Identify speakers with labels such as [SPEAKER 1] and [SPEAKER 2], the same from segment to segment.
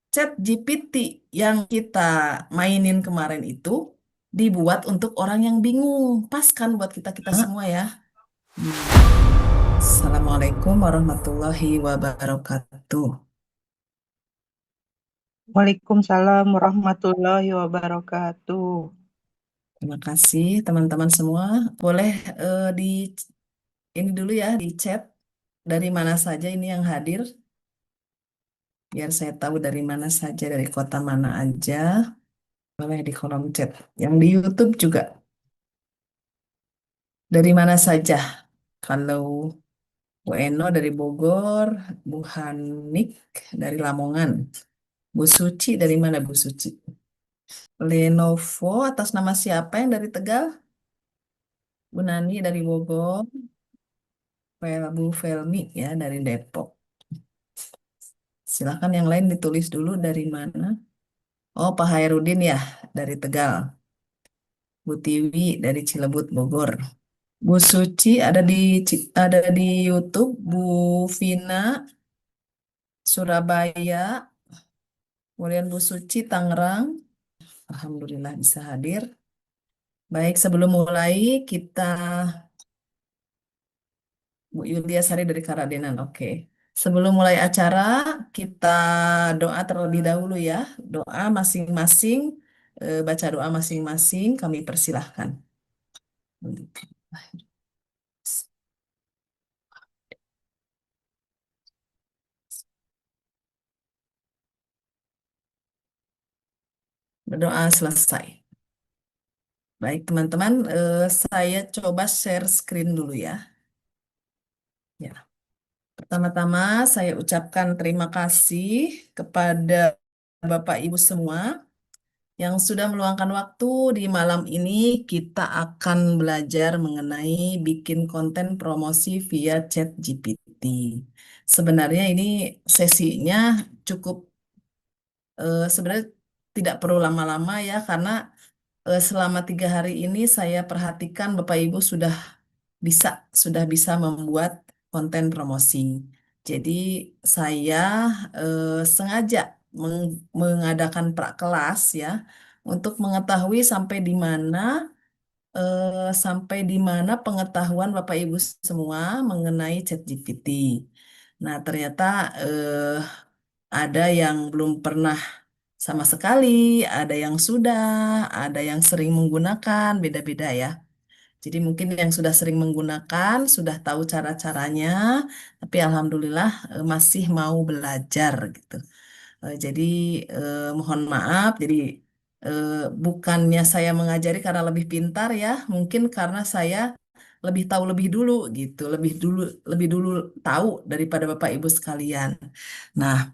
[SPEAKER 1] Chat GPT yang kita mainin kemarin itu dibuat untuk orang yang bingung. Pas kan buat kita-kita semua ya. Hmm. Assalamualaikum warahmatullahi wabarakatuh.
[SPEAKER 2] Waalaikumsalam warahmatullahi wabarakatuh.
[SPEAKER 1] Terima kasih teman-teman semua. Boleh di ini dulu ya di chat dari mana saja ini yang hadir, biar saya tahu dari mana saja, dari kota mana aja. Boleh di kolom chat. Yang di YouTube juga dari mana saja. Kalau Bu Eno dari Bogor, Bu Hanik dari Lamongan, Bu Suci dari mana Bu Suci? Lenovo atas nama siapa yang dari Tegal? Bu Nani dari Bogor, Bu Felmi ya dari Depok. Silakan yang lain ditulis dulu dari mana. Oh, Pak Hairudin ya dari Tegal. Bu Tiwi dari Cilebut, Bogor. Bu Suci ada di ada di YouTube. Bu Vina Surabaya. Kemudian Bu Suci Tangerang. Alhamdulillah bisa hadir. Baik, sebelum mulai kita Bu Yulia Sari dari Karadenan. Oke. Sebelum mulai acara, kita doa terlebih dahulu ya. Doa masing-masing, baca doa masing-masing, kami persilahkan. Berdoa selesai. Baik, teman-teman, saya coba share screen dulu ya. Ya. Pertama-tama, saya ucapkan terima kasih kepada Bapak Ibu semua yang sudah meluangkan waktu di malam ini. Kita akan belajar mengenai bikin konten promosi via chat GPT. Sebenarnya ini sesinya cukup sebenarnya tidak perlu lama-lama ya, karena selama 3 hari ini saya perhatikan Bapak Ibu bisa sudah bisa membuat konten promosi. Jadi saya sengaja mengadakan prakelas ya untuk mengetahui sampai di mana pengetahuan Bapak Ibu semua mengenai ChatGPT. Nah, ternyata ada yang belum pernah sama sekali, ada yang sudah, ada yang sering menggunakan, beda-beda ya. Jadi mungkin yang sudah sering menggunakan, sudah tahu cara-caranya, tapi alhamdulillah masih mau belajar gitu. Jadi mohon maaf, jadi eh, bukannya saya mengajari karena lebih pintar ya, mungkin karena saya lebih tahu lebih dulu gitu, lebih dulu tahu daripada Bapak Ibu sekalian. Nah,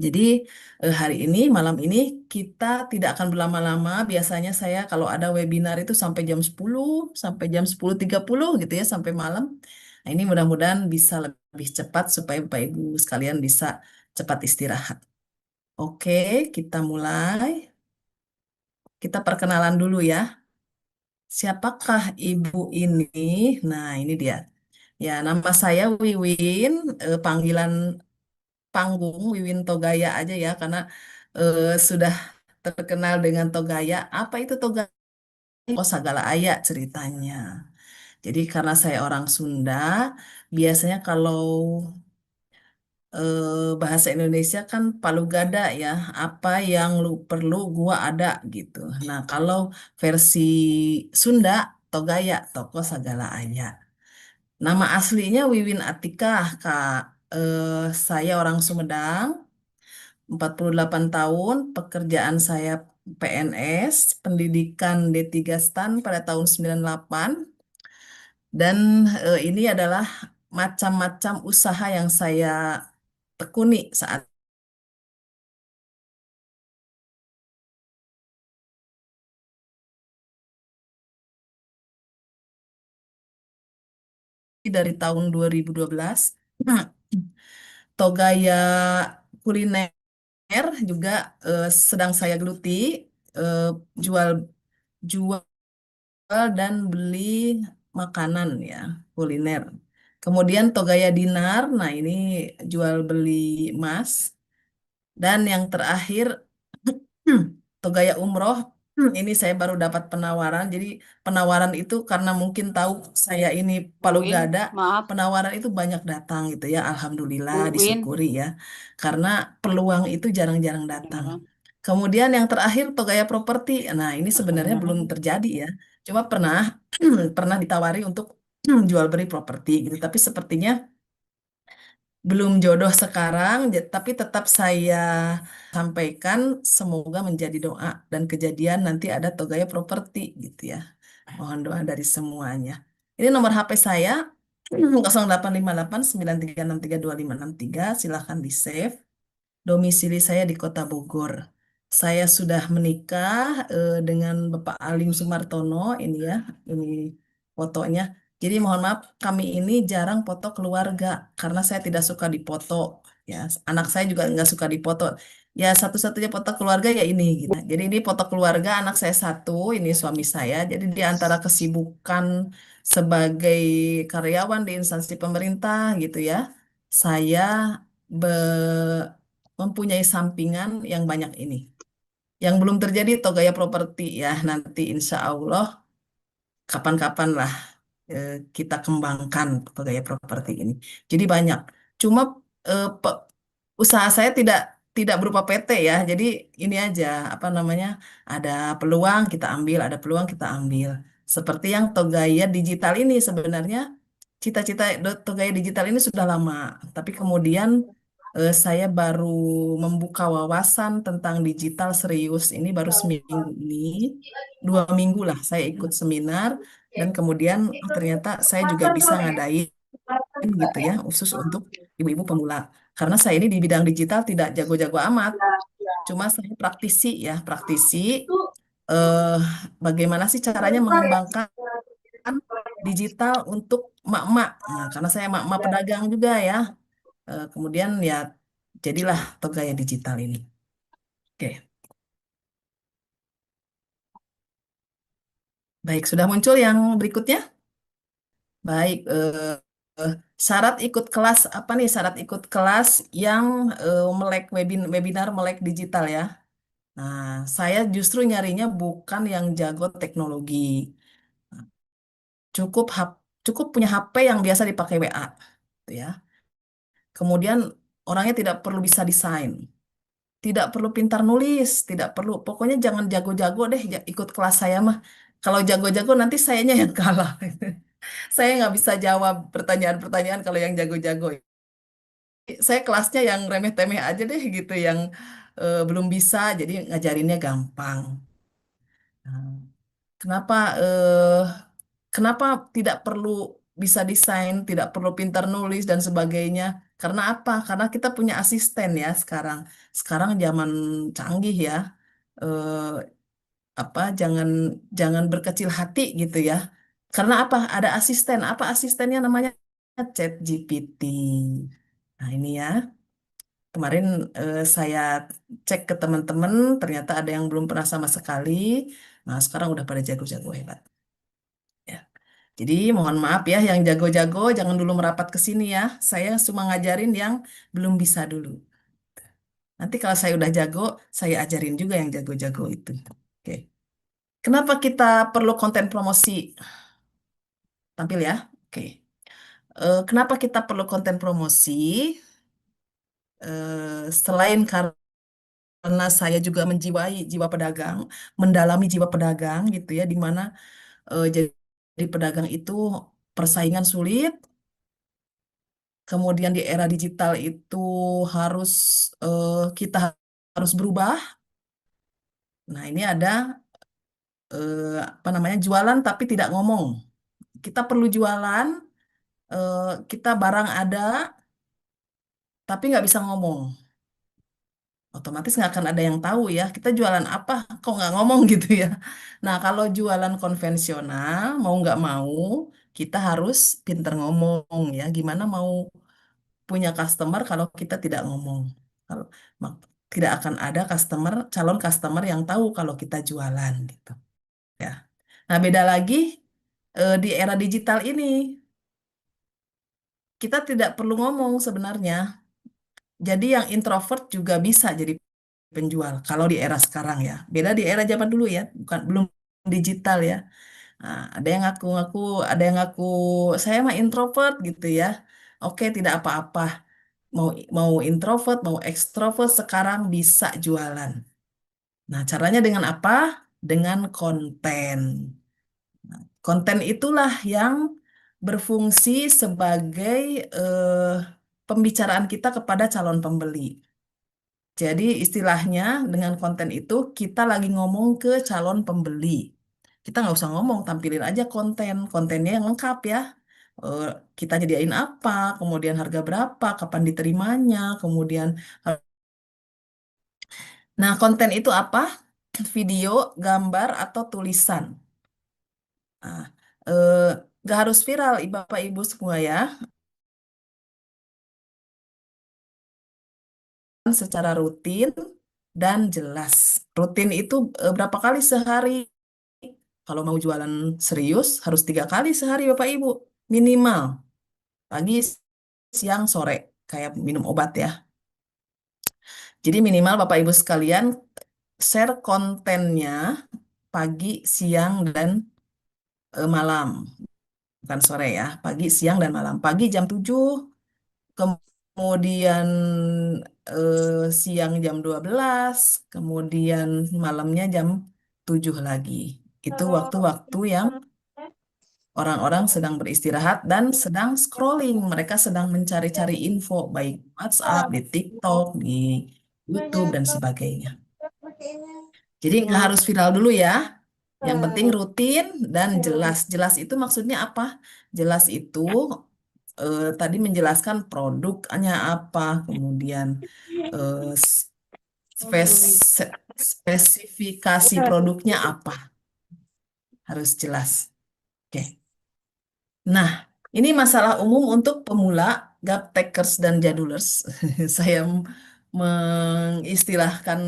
[SPEAKER 1] jadi hari ini, malam ini kita tidak akan berlama-lama. Biasanya saya kalau ada webinar itu sampai jam 10, sampai jam 10.30 gitu ya, sampai malam. Nah, ini mudah-mudahan bisa lebih cepat supaya Bapak Ibu sekalian bisa cepat istirahat. Oke, kita mulai. Kita perkenalan dulu ya. Siapakah Ibu ini? Nah, ini dia. Ya, nama saya Wiwin, panggilan panggung Wiwin Togaya aja ya, karena sudah terkenal dengan Togaya. Apa itu Togaya? Oh, Sagala Aya ceritanya. Jadi karena saya orang Sunda, biasanya kalau bahasa Indonesia kan palu gada ya, apa yang lu perlu gua ada gitu. Nah, kalau versi Sunda, Togaya, Toko Sagala Aya. Nama aslinya Wiwin Atikah, Kak. Saya orang Sumedang, 48 tahun, pekerjaan saya PNS, pendidikan D3 STAN pada tahun 98, dan ini adalah macam-macam usaha yang saya tekuni saat dari tahun 2012. Nah, Togaya kuliner juga sedang saya geluti, eh, jual jual dan beli makanan ya, kuliner. Kemudian Togaya Dinar, nah ini jual beli emas. Dan yang terakhir, Togaya Umroh. Ini saya baru dapat penawaran. Jadi penawaran itu karena mungkin tahu saya ini
[SPEAKER 3] Bu
[SPEAKER 1] Palu
[SPEAKER 3] Win,
[SPEAKER 1] Gada,
[SPEAKER 3] maaf,
[SPEAKER 1] penawaran itu banyak datang gitu ya. Alhamdulillah,
[SPEAKER 3] Bu Win,
[SPEAKER 1] disyukuri ya. Karena peluang itu jarang-jarang datang.
[SPEAKER 3] kedengeran,
[SPEAKER 1] Kemudian yang terakhir Togaya Properti. Nah, ini
[SPEAKER 3] nggak
[SPEAKER 1] sebenarnya
[SPEAKER 3] kedengeran.
[SPEAKER 1] belum terjadi ya. Cuma pernah pernah ditawari untuk jual beli properti gitu. Tapi sepertinya belum jodoh sekarang, tapi tetap saya sampaikan semoga menjadi doa dan kejadian nanti ada Togaya Properti gitu ya. Mohon doa dari semuanya. Ini nomor HP saya 0858 93632563. Silahkan di-save. Domisili saya di Kota Bogor. Saya sudah menikah dengan Bapak Alim Sumartono ini ya, ini fotonya. Jadi mohon maaf, kami ini jarang foto keluarga karena saya tidak suka dipoto. Ya, anak saya juga nggak suka dipoto. Ya satu-satunya foto keluarga ya ini gitu. Jadi ini foto keluarga anak saya satu, ini suami saya. Jadi di antara kesibukan sebagai karyawan di instansi pemerintah gitu ya, saya mempunyai sampingan yang banyak ini. Yang belum terjadi Togaya Properti ya, nanti insya Allah kapan-kapan lah kita kembangkan Togaya Properti ini. Jadi banyak. Cuma usaha saya tidak berupa PT ya. Jadi ini aja apa namanya? Ada peluang kita ambil, ada peluang kita ambil. Seperti yang Togaya Digital ini sebenarnya cita-cita Togaya Digital ini sudah lama, tapi kemudian saya baru membuka wawasan tentang digital serius ini baru seminggu ini, 2 minggu lah saya ikut seminar dan kemudian ternyata saya juga bisa ngadain gitu ya, khusus untuk ibu-ibu pemula. Karena saya ini di bidang digital tidak jago-jago amat, cuma saya praktisi ya, praktisi eh, bagaimana sih caranya mengembangkan digital untuk emak-emak. Nah, karena saya emak-emak pedagang juga ya. Kemudian ya jadilah Togaya Digital ini. Oke, baik sudah muncul yang berikutnya. Baik, eh, syarat ikut kelas apa nih? Syarat ikut kelas yang melek webinar melek digital ya. Nah, saya justru nyarinya bukan yang jago teknologi. Cukup cukup punya HP yang biasa dipakai WA, gitu ya. Kemudian orangnya tidak perlu bisa desain. Tidak perlu pintar nulis, tidak perlu. Pokoknya jangan jago-jago deh ikut kelas saya mah. Kalau jago-jago nanti sayanya yang kalah. Saya nggak bisa jawab pertanyaan-pertanyaan kalau yang jago-jago. Saya kelasnya yang remeh-temeh aja deh gitu, yang belum bisa, jadi ngajarinnya gampang. Nah, kenapa kenapa tidak perlu bisa desain, tidak perlu pintar nulis dan sebagainya? Karena apa? Karena kita punya asisten ya sekarang. Sekarang zaman canggih ya. Eh, apa jangan jangan berkecil hati gitu ya. Karena apa? Ada asisten. Apa asistennya namanya? ChatGPT. Nah, ini ya. Kemarin saya cek ke teman-teman, ternyata ada yang belum pernah sama sekali. Nah, sekarang udah pada jago-jago hebat. Ya. Jadi mohon maaf ya, yang jago-jago jangan dulu merapat ke sini ya. Saya cuma ngajarin yang belum bisa dulu. Nanti kalau saya udah jago, saya ajarin juga yang jago-jago itu. Oke. Kenapa kita perlu konten promosi? Tampil ya. Oke. Kenapa kita perlu konten promosi? Selain karena saya juga menjiwai jiwa pedagang, mendalami jiwa pedagang gitu ya, di mana jadi pedagang itu persaingan sulit. Kemudian di era digital itu harus kita harus berubah. Nah, ini ada apa namanya jualan tapi tidak ngomong. Kita perlu jualan, eh, kita barang ada tapi nggak bisa ngomong. Otomatis nggak akan ada yang tahu ya. Kita jualan apa? Kok nggak ngomong gitu ya. Nah, kalau jualan konvensional mau nggak mau kita harus pinter ngomong ya. Gimana mau punya customer kalau kita tidak ngomong? Kalau mak- tidak akan ada calon customer yang tahu kalau kita jualan gitu ya. Nah, beda lagi di era digital ini kita tidak perlu ngomong sebenarnya. Jadi yang introvert juga bisa jadi penjual kalau di era sekarang ya. Beda di era zaman dulu ya, bukan belum digital ya. Nah, ada yang ngaku-ngaku, ada yang ngaku saya mah introvert gitu ya. Oke, tidak apa-apa. Mau mau introvert, mau ekstrovert sekarang bisa jualan. Nah, caranya dengan apa? Dengan konten. Konten itulah yang berfungsi sebagai pembicaraan kita kepada calon pembeli. Jadi istilahnya dengan konten itu kita lagi ngomong ke calon pembeli. Kita nggak usah ngomong, tampilin aja kontennya yang lengkap ya. Eh, kita nyediain apa, kemudian harga berapa, kapan diterimanya, kemudian nah konten itu apa? Video, gambar atau tulisan. Nah, eh, nggak harus viral, Bapak Ibu semua ya, secara rutin dan jelas. Rutin itu berapa kali sehari? Kalau mau jualan serius harus 3 kali sehari Bapak Ibu minimal pagi, siang, sore kayak minum obat ya. Jadi minimal Bapak Ibu sekalian share kontennya pagi, siang dan malam, bukan sore ya, pagi, siang dan malam. Pagi jam 7, kemudian siang jam 12, kemudian malamnya jam 7 lagi. Itu waktu-waktu yang orang-orang sedang beristirahat dan sedang scrolling. Mereka sedang mencari-cari info, baik WhatsApp, di TikTok, di YouTube, dan sebagainya. Jadi nggak harus viral dulu ya. Yang penting rutin dan jelas. Jelas itu maksudnya apa? Jelas itu tadi menjelaskan produknya apa, kemudian eh, s- spesifikasi produknya apa. Harus jelas. Oke. Nah, ini masalah umum untuk pemula, gaptekers, dan jadulers. Saya mengistilahkan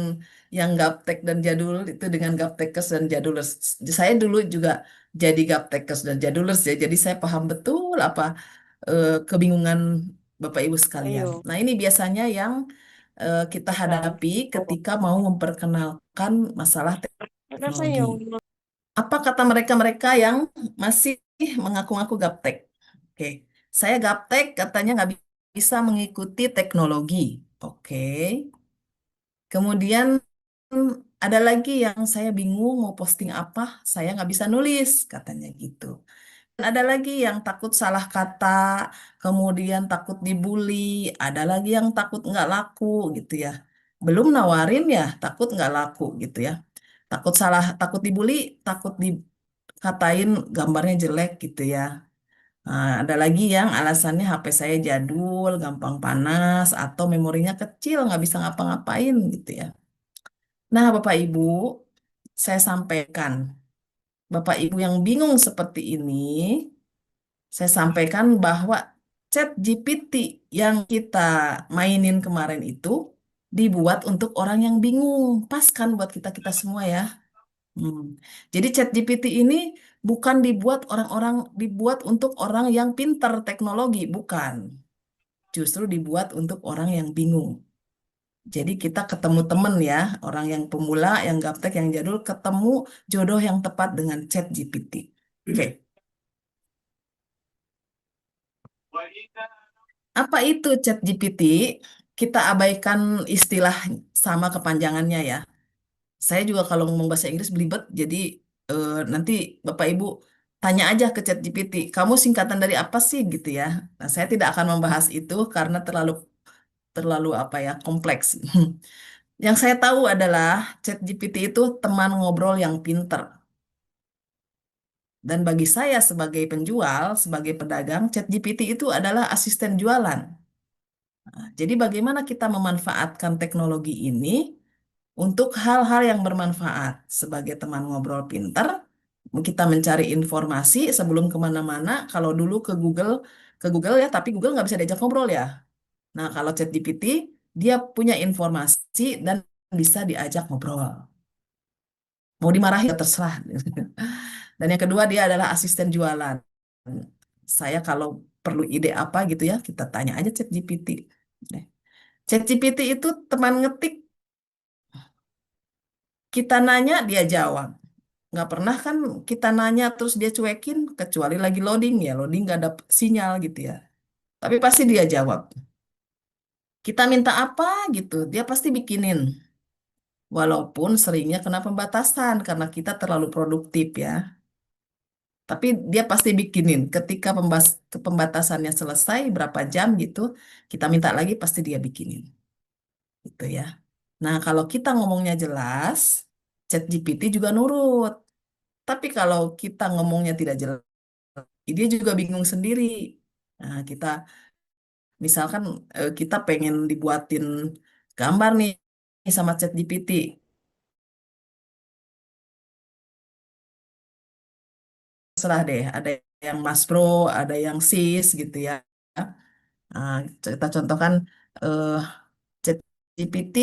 [SPEAKER 1] yang gaptek dan jadul itu dengan gaptekers dan jadulers. Saya dulu juga jadi gaptekers dan jadulers ya, jadi saya paham betul apa kebingungan Bapak Ibu sekalian.
[SPEAKER 2] Ayo.
[SPEAKER 1] Nah, ini biasanya yang kita
[SPEAKER 2] Nah,
[SPEAKER 1] hadapi ketika mau memperkenalkan masalah
[SPEAKER 2] kenapa
[SPEAKER 1] teknologi.
[SPEAKER 2] yang
[SPEAKER 1] Apa kata mereka-mereka yang masih mengaku-ngaku gaptek? Oke, saya gaptek katanya nggak bisa mengikuti teknologi. Oke, kemudian ada lagi yang saya bingung mau posting apa, saya nggak bisa nulis, katanya gitu. Dan ada lagi yang takut salah kata, kemudian takut dibully, ada lagi yang takut nggak laku gitu ya. Belum nawarin ya, takut nggak laku gitu ya. Takut salah, takut dibully, takut dikatain gambarnya jelek gitu ya. Nah, ada lagi yang alasannya HP saya jadul, gampang panas, atau memorinya kecil, nggak bisa ngapa-ngapain gitu ya. Nah, Bapak Ibu, saya sampaikan, Bapak Ibu yang bingung seperti ini, saya sampaikan bahwa chat GPT yang kita mainin kemarin itu dibuat untuk orang yang bingung. Pas kan buat kita-kita semua ya. Hmm. Jadi ChatGPT ini bukan dibuat untuk orang yang pinter teknologi, bukan. Justru dibuat untuk orang yang bingung. Jadi kita ketemu temen ya, orang yang pemula, yang gaptek, yang jadul, ketemu jodoh yang tepat dengan ChatGPT. Oke, apa itu ChatGPT? Kita abaikan istilah sama kepanjangannya ya. Saya juga kalau ngomong bahasa Inggris belibet, jadi nanti Bapak Ibu tanya aja ke ChatGPT, kamu singkatan dari apa sih gitu ya. Nah, saya tidak akan membahas itu karena terlalu terlalu apa ya, kompleks. Yang saya tahu adalah ChatGPT itu teman ngobrol yang pinter. Dan bagi saya sebagai penjual, sebagai pedagang, ChatGPT itu adalah asisten jualan. Jadi bagaimana kita memanfaatkan teknologi ini untuk hal-hal yang bermanfaat sebagai teman ngobrol pinter, kita mencari informasi sebelum kemana-mana. Kalau dulu ke Google ya, tapi Google nggak bisa diajak ngobrol ya. Nah, kalau ChatGPT, dia punya informasi dan bisa diajak ngobrol. Mau dimarahin ya terserah. Dan yang kedua, dia adalah asisten jualan. Saya kalau perlu ide apa gitu ya, kita tanya aja ChatGPT. ChatGPT itu teman ngetik, kita nanya dia jawab. Nggak pernah kan kita nanya terus dia cuekin, kecuali lagi loading ya, loading nggak ada sinyal gitu ya. Tapi pasti dia jawab. Kita minta apa gitu, dia pasti bikinin. Walaupun seringnya kena pembatasan karena kita terlalu produktif ya. Tapi dia pasti bikinin. Ketika pembatasannya selesai, berapa jam gitu, kita minta lagi pasti dia bikinin. Gitu ya. Nah, kalau kita ngomongnya jelas, ChatGPT juga nurut. Tapi kalau kita ngomongnya tidak jelas, dia juga bingung sendiri. Nah, kita misalkan kita pengen dibuatin gambar nih sama ChatGPT. Serah deh, ada yang Mas Bro, ada yang Sis gitu ya. Nah, kita contohkan eh, ChatGPT.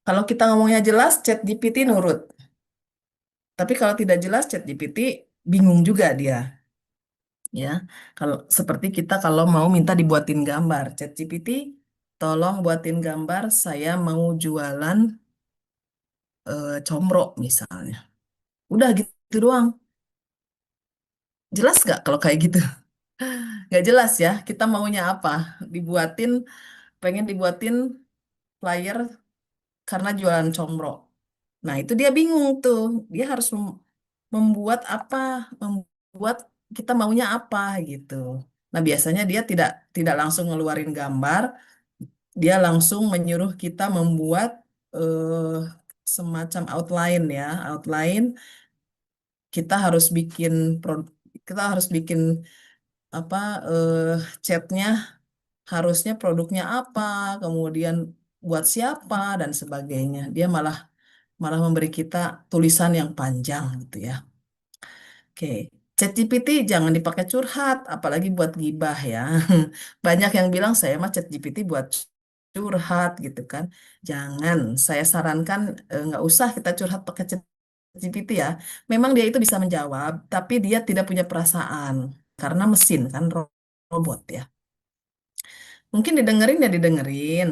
[SPEAKER 1] Kalau kita ngomongnya jelas, ChatGPT nurut. Tapi kalau tidak jelas, ChatGPT bingung juga dia. Ya, kalau seperti kita kalau mau minta dibuatin gambar, ChatGPT, tolong buatin gambar. Saya mau jualan combro misalnya. Udah gitu doang. Jelas nggak kalau kayak gitu? Nggak jelas ya. Kita maunya apa? Dibuatin, pengen dibuatin flyer karena jualan combro. Nah, itu dia bingung tuh. Dia harus membuat apa, membuat kita maunya apa gitu. Nah, biasanya dia tidak langsung ngeluarin gambar, dia langsung menyuruh kita membuat semacam outline ya, outline. Kita harus bikin kita harus bikin apa chatnya harusnya produknya apa, kemudian buat siapa dan sebagainya. Dia malah malah memberi kita tulisan yang panjang gitu ya. Oke, ChatGPT jangan dipakai curhat, apalagi buat gibah ya. Banyak yang bilang saya mah ChatGPT buat curhat gitu kan. Jangan, saya sarankan nggak usah kita curhat pakai ChatGPT ya. Memang dia itu bisa menjawab, tapi dia tidak punya perasaan karena mesin kan robot ya. Mungkin didengerin ya didengerin,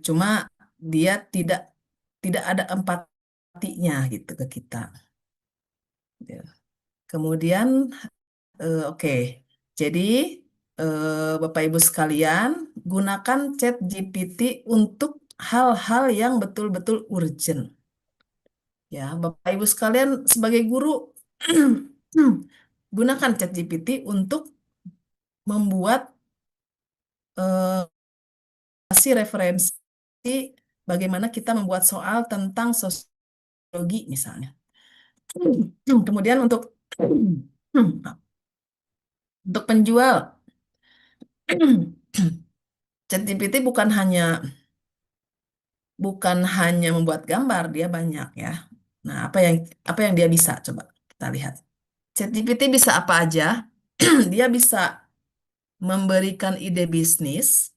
[SPEAKER 1] cuma dia tidak tidak ada empatinya gitu ke kita. Ya. Kemudian oke. Jadi, Bapak Ibu sekalian, gunakan Chat GPT untuk hal-hal yang betul-betul urgent. Ya, Bapak Ibu sekalian sebagai guru, gunakan Chat GPT untuk membuat kasih referensi bagaimana kita membuat soal tentang sosiologi misalnya. Kemudian untuk penjual, ChatGPT bukan hanya membuat gambar, dia banyak ya. Nah, apa yang dia bisa? Coba kita lihat. ChatGPT bisa apa aja? Dia bisa memberikan ide bisnis,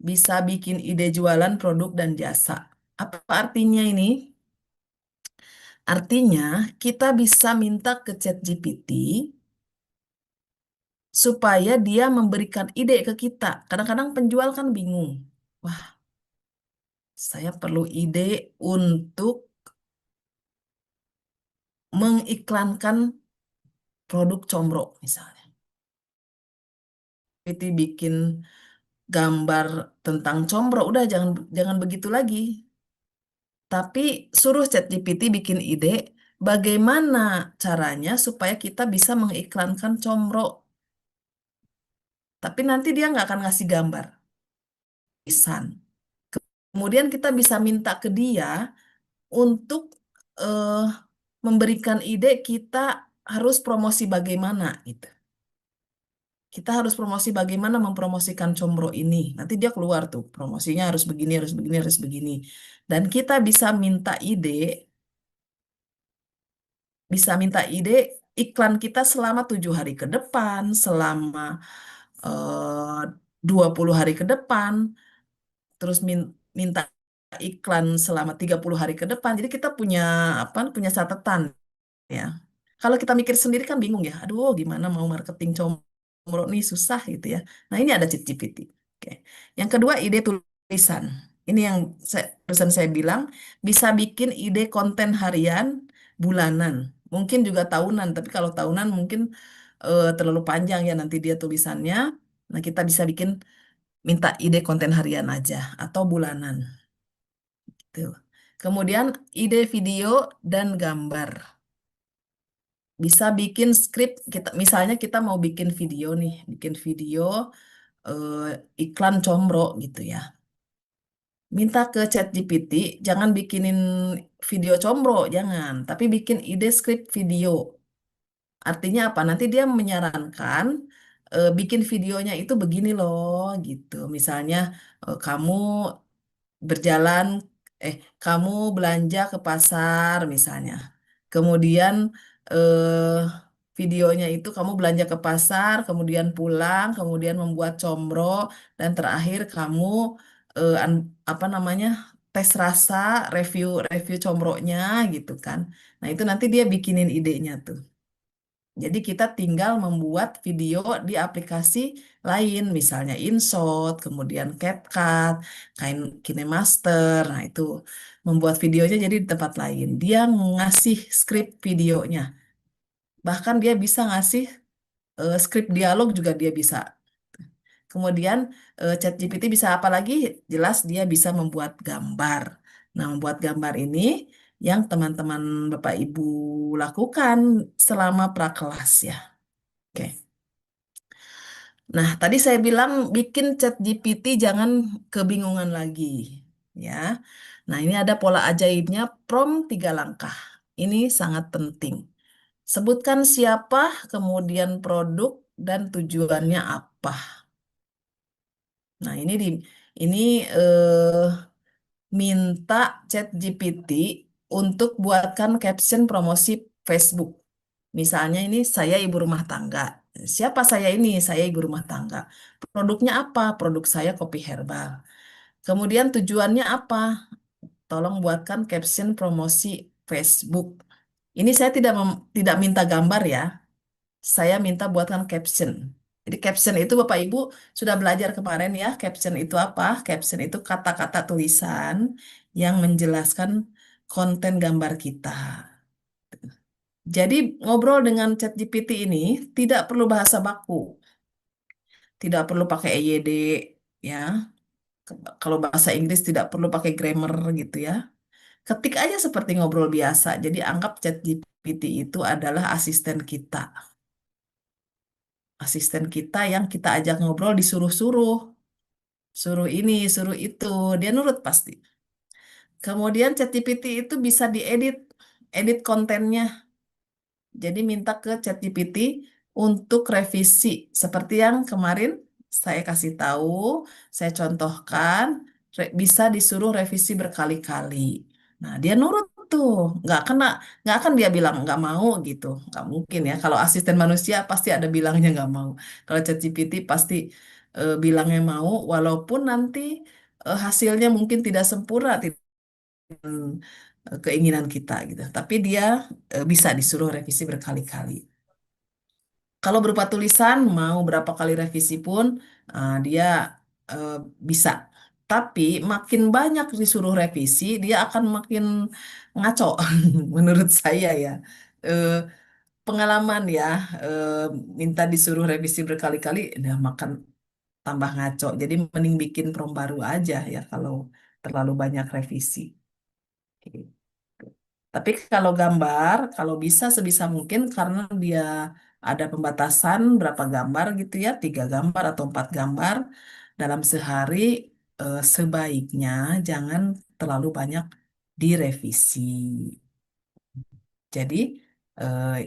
[SPEAKER 1] bisa bikin ide jualan produk dan jasa. Apa artinya ini? Artinya, kita bisa minta ke ChatGPT supaya dia memberikan ide ke kita. Kadang-kadang penjual kan bingung. Wah, saya perlu ide untuk mengiklankan produk combro misalnya. Itu bikin gambar tentang combro, udah jangan jangan begitu lagi. Tapi suruh ChatGPT bikin ide bagaimana caranya supaya kita bisa mengiklankan combro. Tapi nanti dia nggak akan ngasih gambar, tulisan. Kemudian kita bisa minta ke dia untuk eh, memberikan ide kita harus promosi bagaimana gitu. Kita harus promosi bagaimana mempromosikan Combro ini. Nanti dia keluar tuh, promosinya harus begini, harus begini, harus begini. Dan kita bisa minta ide iklan kita selama 7 hari ke depan, selama 20 hari ke depan, terus minta iklan selama 30 hari ke depan. Jadi kita punya apa? Punya catatan ya. Kalau kita mikir sendiri kan bingung ya. Aduh, gimana mau marketing Combro? Menurut nih susah gitu ya. Nah, ini ada ChatGPT. Oke. Yang kedua, ide tulisan. Ini yang pesan saya bilang bisa bikin ide konten harian, bulanan, mungkin juga tahunan. Tapi kalau tahunan mungkin terlalu panjang ya nanti dia tulisannya. Nah, kita bisa bikin minta ide konten harian aja atau bulanan. Tuh. Kemudian ide video dan gambar. Bisa bikin skrip kita, misalnya kita mau bikin video nih, bikin video iklan combro gitu ya. Minta ke ChatGPT, jangan bikinin video combro, jangan, tapi bikin ide skrip video. Artinya apa? Nanti dia menyarankan bikin videonya itu begini loh, gitu. Misalnya kamu berjalan, kamu belanja ke pasar misalnya. Kemudian eh, videonya itu kamu belanja ke pasar, kemudian pulang, kemudian membuat combro, dan terakhir kamu apa namanya tes rasa, review review combronya gitu kan. Nah itu nanti dia bikinin idenya tuh. Jadi kita tinggal membuat video di aplikasi lain, misalnya InShot, kemudian CapCut, KineMaster. Nah, itu membuat videonya jadi di tempat lain. Dia ngasih skrip videonya. Bahkan dia bisa ngasih skrip dialog juga dia bisa. Kemudian ChatGPT bisa apa lagi? Jelas dia bisa membuat gambar. Nah, membuat gambar ini yang teman-teman Bapak Ibu lakukan selama prakelas ya. Oke. Nah, tadi saya bilang bikin chat GPT jangan kebingungan lagi, ya. Nah, ini ada pola ajaibnya prompt 3 langkah. Ini sangat penting. Sebutkan siapa, kemudian produk, dan tujuannya apa. Nah, ini minta chat GPT untuk buatkan caption promosi Facebook. Misalnya ini saya ibu rumah tangga. Siapa saya ini? Saya ibu rumah tangga. Produknya apa? Produk saya kopi herbal. Kemudian tujuannya apa? Tolong buatkan caption promosi Facebook. Ini saya tidak minta gambar ya. Saya minta buatkan caption. Jadi caption itu Bapak Ibu sudah belajar kemarin ya. Caption itu apa? Caption itu kata-kata tulisan yang menjelaskan konten gambar kita. Jadi ngobrol dengan ChatGPT ini tidak perlu bahasa baku, tidak perlu pakai EYD ya. Kalau bahasa Inggris tidak perlu pakai grammar gitu ya. Ketik aja seperti ngobrol biasa. Jadi anggap ChatGPT itu adalah asisten kita. Asisten kita yang kita ajak ngobrol disuruh-suruh. Suruh ini, suruh itu. Dia nurut pasti. Kemudian ChatGPT itu bisa diedit, edit kontennya. Jadi minta ke ChatGPT untuk revisi seperti yang kemarin saya kasih tahu, saya contohkan, bisa disuruh revisi berkali-kali. Nah, dia nurut tuh, nggak akan dia bilang nggak mau gitu, nggak mungkin ya. Kalau asisten manusia pasti ada bilangnya nggak mau. Kalau ChatGPT pasti bilangnya mau, walaupun nanti hasilnya mungkin tidak sempurna, keinginan kita gitu. Tapi dia bisa disuruh revisi berkali-kali. Kalau berupa tulisan, mau berapa kali revisi pun dia eh, bisa. Tapi makin banyak disuruh revisi, dia akan makin ngaco, menurut saya ya. Eh, Pengalaman ya, eh, minta disuruh revisi berkali-kali, udah makan tambah ngaco. Jadi mending bikin prompt baru aja ya kalau terlalu banyak revisi. Tapi kalau gambar, kalau bisa sebisa mungkin karena dia ada pembatasan berapa gambar gitu ya, 3 gambar atau 4 gambar dalam sehari, sebaiknya jangan terlalu banyak direvisi. Jadi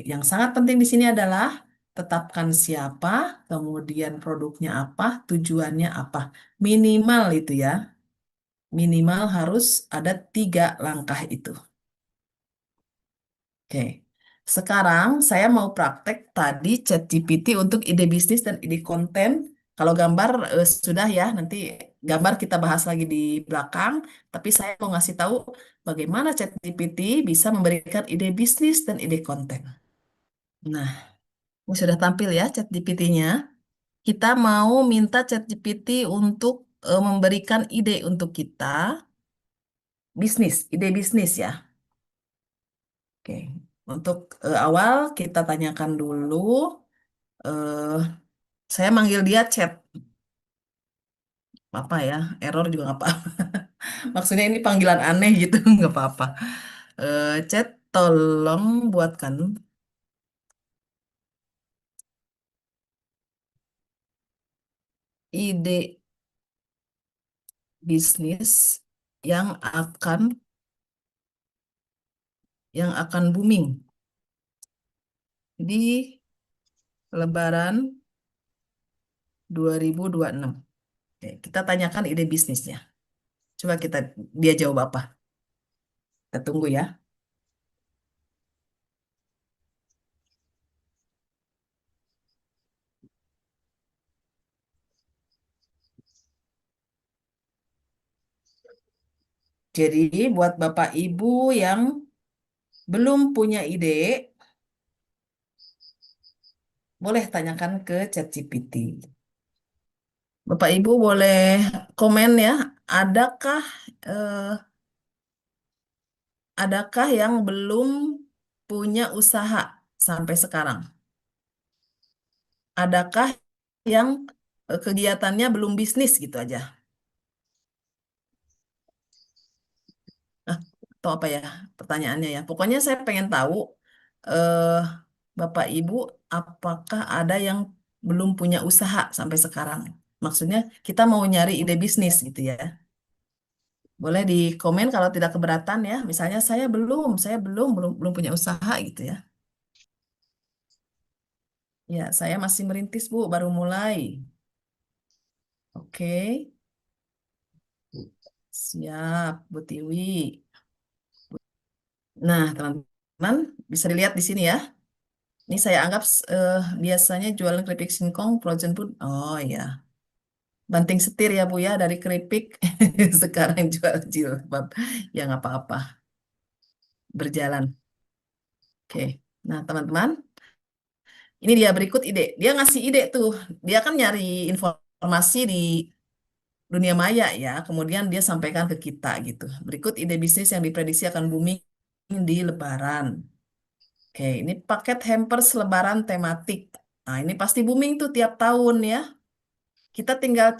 [SPEAKER 1] yang sangat penting di sini adalah tetapkan siapa, kemudian produknya apa, tujuannya apa. Minimal itu ya, minimal harus ada 3 langkah itu. Oke, sekarang saya mau praktek tadi ChatGPT untuk ide bisnis dan ide konten. Kalau gambar sudah ya, nanti gambar kita bahas lagi di belakang. Tapi saya mau ngasih tahu bagaimana ChatGPT bisa memberikan ide bisnis dan ide konten. Nah, ini sudah tampil ya ChatGPT-nya. Kita mau minta ChatGPT untuk memberikan ide untuk kita, bisnis, ide bisnis ya. Oke, untuk awal kita tanyakan dulu, eh, saya manggil dia chat, apa ya, error juga nggak apa-apa. Maksudnya ini panggilan aneh gitu, nggak apa-apa. Chat, tolong buatkan ide bisnis yang akan booming di Lebaran 2026. Oke, kita tanyakan ide bisnisnya. Coba dia jawab apa? Kita tunggu ya. Jadi buat Bapak Ibu yang belum punya ide, boleh tanyakan ke ChatGPT. Bapak Ibu boleh komen ya, adakah eh, adakah yang belum punya usaha sampai sekarang? Adakah yang kegiatannya belum bisnis gitu aja? Nah, atau apa ya pertanyaannya ya? Pokoknya saya pengen tahu, eh, Bapak Ibu, apakah ada yang belum punya usaha sampai sekarang? Maksudnya kita mau nyari ide bisnis gitu ya. Boleh di komen kalau tidak keberatan ya. Misalnya saya belum punya usaha gitu ya. Ya, saya masih merintis Bu, baru mulai. Oke, siap Bu Tiwi. Nah, teman-teman bisa dilihat di sini ya. Ini saya anggap biasanya jualan keripik singkong frozen food. Oh ya, banting setir ya Bu ya dari keripik sekarang jual jilbab. Ya nggak apa-apa, berjalan. Oke. Nah teman-teman, ini dia berikut ide. Dia ngasih ide tuh. Dia kan nyari informasi di dunia maya ya. Kemudian dia sampaikan ke kita gitu. Berikut ide bisnis yang diprediksi akan booming di Lebaran. Oke, ini paket hampers Lebaran tematik. Nah, ini pasti booming tuh tiap tahun ya. Kita tinggal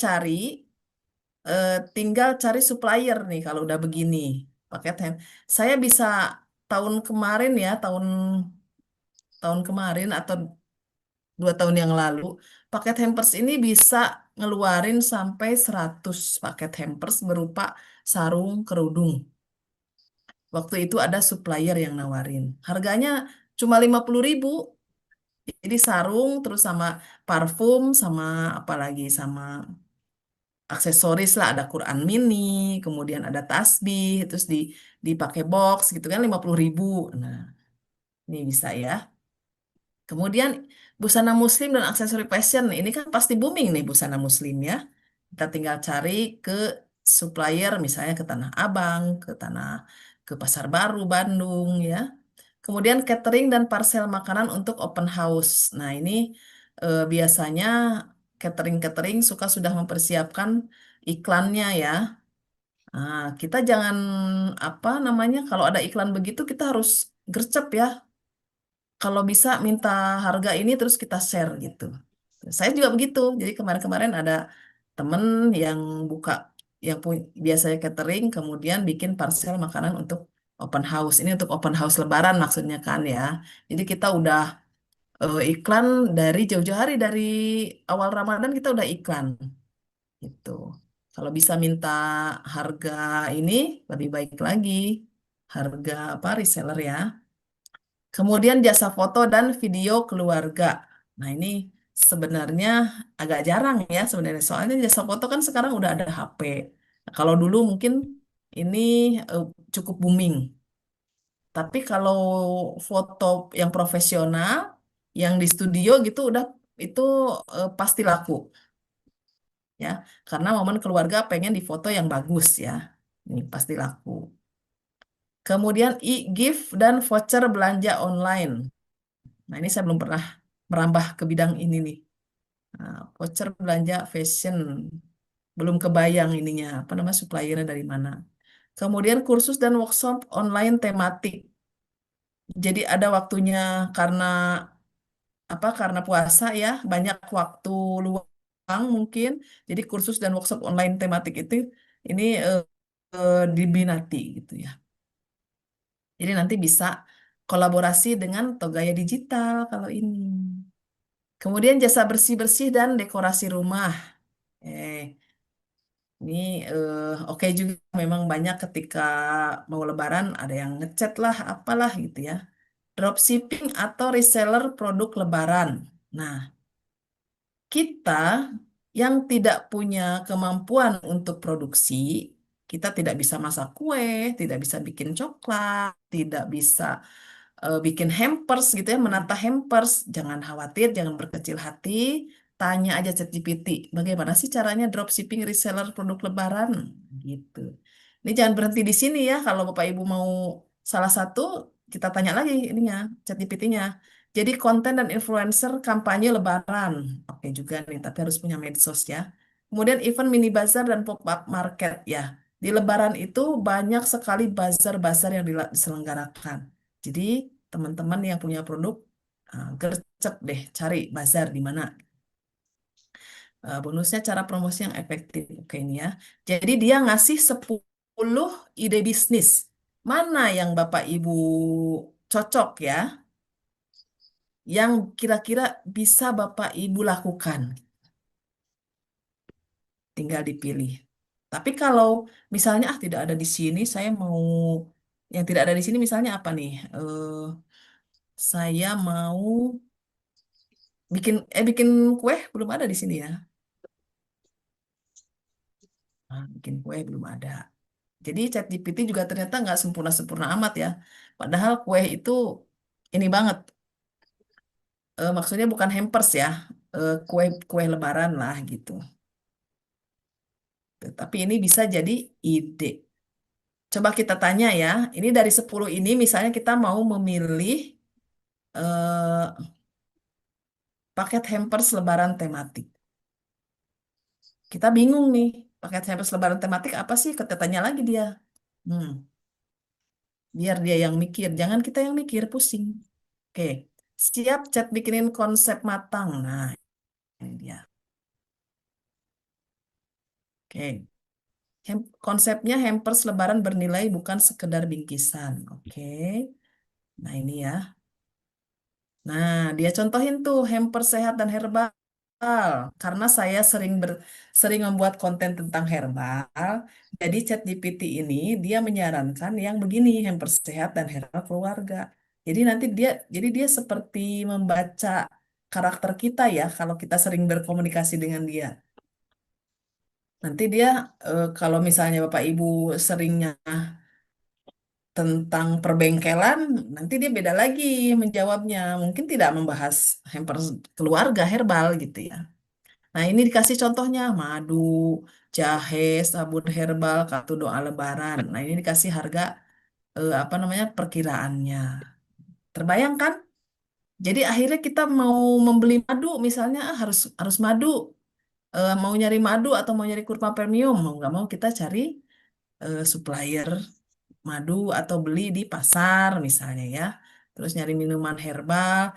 [SPEAKER 1] cari supplier nih kalau udah begini. Paket hand. Saya bisa tahun kemarin ya, tahun tahun kemarin atau 2 tahun yang lalu, paket hampers ini bisa ngeluarin sampai 100 paket hampers berupa sarung kerudung. Waktu itu ada supplier yang nawarin. Harganya cuma 50.000. Jadi sarung terus sama parfum sama apa lagi sama aksesoris lah, ada Quran mini, kemudian ada tasbih, terus dipakai box gitu kan 50.000. Nah, ini bisa ya. Kemudian busana muslim dan aksesori fashion, ini kan pasti booming nih busana muslim ya. Kita tinggal cari ke supplier misalnya ke Tanah Abang, ke Pasar Baru Bandung ya. Kemudian catering dan parcel makanan untuk open house. Nah, ini biasanya catering-catering sudah mempersiapkan iklannya ya. Nah, kita jangan apa namanya, kalau ada iklan begitu kita harus gercep ya. Kalau bisa minta harga ini terus kita share gitu. Saya juga begitu. Jadi kemarin-kemarin ada temen yang buka biasanya catering, kemudian bikin parcel makanan untuk open house. Ini untuk open house Lebaran maksudnya kan ya. Jadi kita udah iklan dari jauh-jauh hari dari awal Ramadan kita udah iklan gitu. Kalau bisa minta harga ini lebih baik lagi. Harga apa reseller ya. Kemudian jasa foto dan video keluarga. Nah, ini sebenarnya agak jarang ya sebenarnya. Soalnya jasa foto kan sekarang udah ada HP. Nah, kalau dulu mungkin ini eh, cukup booming. Tapi kalau foto yang profesional, yang di studio gitu udah itu pasti laku ya. Karena momen keluarga pengen di foto yang bagus ya. Ini pasti laku. Kemudian e-gift dan voucher belanja online. Nah, ini saya belum pernah merambah ke bidang ini nih. Nah, voucher belanja fashion. Belum kebayang ininya, apa namanya, suppliernya dari mana. Kemudian kursus dan workshop online tematik. Jadi ada waktunya karena karena puasa ya, banyak waktu luang mungkin. Jadi kursus dan workshop online tematik itu ini diminati gitu ya. Jadi nanti bisa kolaborasi dengan Togaya Digital kalau ini. Kemudian jasa bersih-bersih dan dekorasi rumah. Eh, ini oke juga, memang banyak ketika mau Lebaran ada yang ngecat lah, apalah gitu ya. Dropshipping atau reseller produk Lebaran. Nah, kita yang tidak punya kemampuan untuk produksi, kita tidak bisa masak kue, tidak bisa bikin coklat, tidak bisa bikin hampers gitu ya, menata hampers. Jangan khawatir, jangan berkecil hati. Tanya aja ChatGPT, bagaimana sih caranya dropshipping reseller produk Lebaran? Gitu. Ini jangan berhenti di sini ya. Kalau Bapak Ibu mau salah satu, kita tanya lagi ininya, ChatGPT-nya. Jadi konten dan influencer kampanye Lebaran. Oke juga nih, tapi harus punya medsos ya. Kemudian event mini bazar dan pop-up market ya. Di Lebaran itu banyak sekali bazar-bazar yang diselenggarakan. Jadi teman-teman yang punya produk, gercep deh cari bazar di mana. Bonusnya cara promosi yang efektif. Oke ini ya. Jadi dia ngasih 10 ide bisnis. Mana yang Bapak Ibu cocok ya, yang kira-kira bisa Bapak Ibu lakukan. Tinggal dipilih. Tapi kalau misalnya tidak ada di sini, saya mau yang tidak ada di sini misalnya apa nih? Saya mau bikin kue belum ada di sini ya. Nah, bikin kue belum ada. Jadi ChatGPT juga ternyata nggak sempurna-sempurna amat ya. Padahal kue itu ini banget. Maksudnya bukan hampers ya. Kue kue Lebaran lah gitu. Tapi ini bisa jadi ide. Coba kita tanya ya. Ini dari 10 ini misalnya kita mau memilih eh, paket hampers Lebaran tematik. Kita bingung nih. Paket hampers Lebaran tematik apa sih? Kita tanya lagi dia. Hmm, biar dia yang mikir. Jangan kita yang mikir, pusing. Oke, siap chat bikinin konsep matang. Nah, ini dia. Oke, konsepnya hampers Lebaran bernilai bukan sekedar bingkisan. Oke, nah ini ya. Nah, dia contohin tuh hampers sehat dan herbal. Karena saya sering membuat konten tentang herbal, jadi ChatGPT ini dia menyarankan yang begini, hampers sehat dan herbal keluarga. Jadi dia seperti membaca karakter kita ya, kalau kita sering berkomunikasi dengan dia. Nanti dia kalau misalnya Bapak Ibu seringnya tentang perbengkelan, nanti dia beda lagi menjawabnya. Mungkin tidak membahas hampers keluarga herbal gitu ya. Nah, ini dikasih contohnya madu, jahe, sabun herbal, kartu doa Lebaran. Nah, ini dikasih harga apa namanya perkiraannya. Terbayangkan? Jadi akhirnya kita mau membeli madu misalnya harus harus madu. Mau nyari madu atau mau nyari kurma premium, mau nggak mau kita cari supplier madu atau beli di pasar misalnya ya. Terus nyari minuman herbal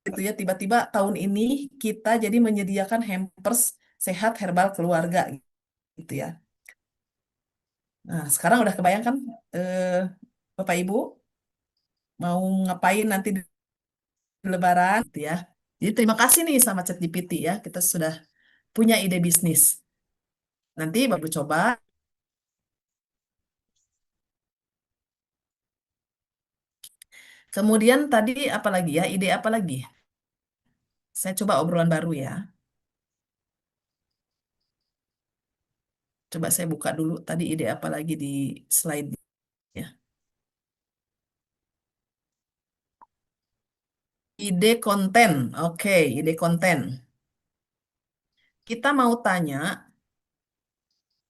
[SPEAKER 1] gitu ya. Tiba-tiba tahun ini kita jadi menyediakan hampers sehat herbal keluarga gitu ya. Nah, sekarang udah kebayang kan eh, Bapak Ibu mau ngapain nanti di Lebaran gitu ya. Jadi terima kasih nih sama ChatGPT ya. Kita sudah punya ide bisnis. Nanti Bapak coba. Kemudian tadi apa lagi ya? Ide apa lagi? Saya coba obrolan baru ya. Coba saya buka dulu tadi ide apa lagi di slide ya. Ide konten. Oke, ide konten. Kita mau tanya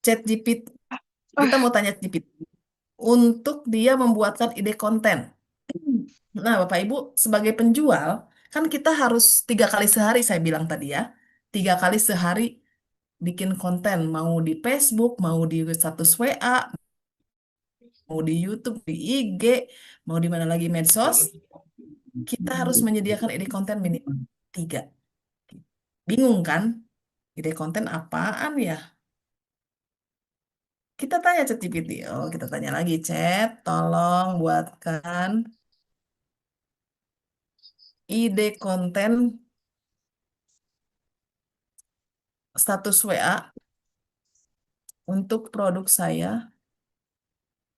[SPEAKER 1] ChatGPT, kita
[SPEAKER 2] Ah,
[SPEAKER 1] mau tanya ChatGPT untuk dia membuatkan ide konten. Nah, Bapak Ibu, sebagai penjual, kan kita harus 3 kali sehari, saya bilang tadi ya. 3 kali sehari bikin konten, mau di Facebook, mau di status WA, mau di YouTube, di IG, mau di mana lagi medsos, kita harus menyediakan ide konten minimal 3. Bingung kan? Ide konten apaan ya? Kita tanya ChatGPT. Oh, kita tanya lagi, Chat, tolong buatkan ide konten status WA untuk produk saya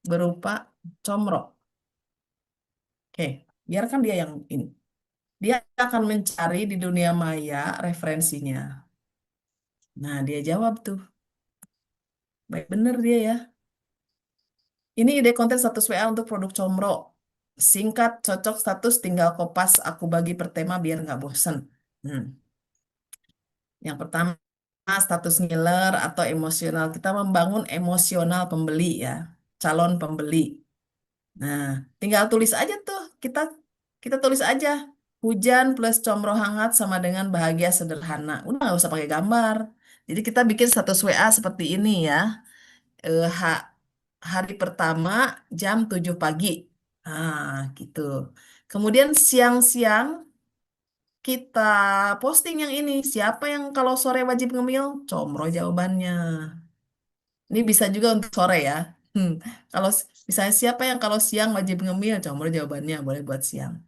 [SPEAKER 1] berupa comro. Oke, biarkan dia yang ini. Dia akan mencari di dunia maya referensinya. Nah, dia jawab tuh. Baik bener dia ya. Ini ide konten status WA untuk produk comro. Singkat, cocok status, tinggal kopas. Aku bagi per tema biar nggak bosen. Hmm. Yang pertama, status ngiler atau emosional. Kita membangun emosional pembeli ya. Calon pembeli. Nah, tinggal tulis aja tuh. Kita kita tulis aja. Hujan plus comro hangat sama dengan bahagia sederhana. Udah nggak usah pakai gambar. Jadi kita bikin status WA seperti ini ya. Hari pertama jam 7 pagi. Nah, gitu. Kemudian siang-siang kita posting yang ini. Siapa yang kalau sore wajib ngemil? Comro jawabannya. Ini bisa juga untuk sore ya. Hmm. Kalau misalnya siapa yang kalau siang wajib ngemil? Comro jawabannya boleh buat siang.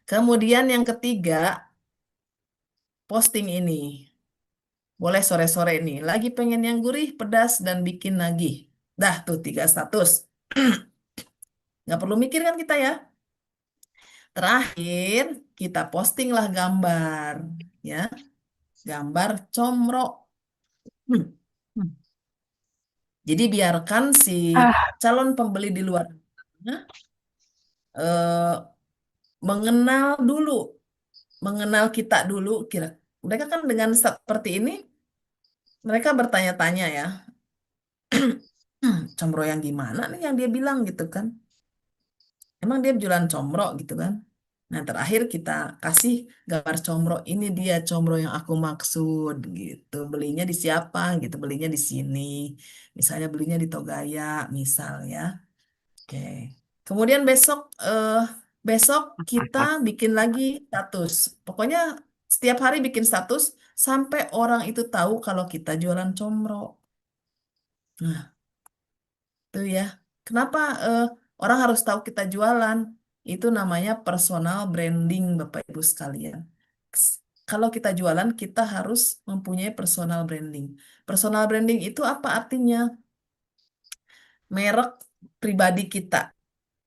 [SPEAKER 1] Kemudian yang ketiga, posting ini. Boleh sore-sore nih. Lagi pengen yang gurih, pedas, dan bikin nagih. Dah tuh 3 status. Nggak perlu mikir kan kita ya. Terakhir, kita postinglah gambar. Ya, gambar comro. Hmm. Hmm. Jadi biarkan si
[SPEAKER 2] Ah,
[SPEAKER 1] calon pembeli di luar sana, mengenal dulu, mengenal kita dulu. Kira mereka kan dengan seperti ini, mereka bertanya-tanya ya, comro yang gimana nih yang dia bilang gitu kan? Emang dia jualan comro gitu kan? Nah, terakhir kita kasih gambar comro. Ini dia comro yang aku maksud gitu. Belinya di siapa gitu. Belinya di sini. Misalnya belinya di Togaya, misal ya. Oke. Kemudian besok kita bikin lagi status. Pokoknya setiap hari bikin status sampai orang itu tahu kalau kita jualan comro. Nah, tuh ya. Kenapa orang harus tahu kita jualan? Itu namanya personal branding, Bapak Ibu sekalian. Kalau kita jualan, kita harus mempunyai personal branding. Personal branding itu apa artinya? Merek pribadi kita.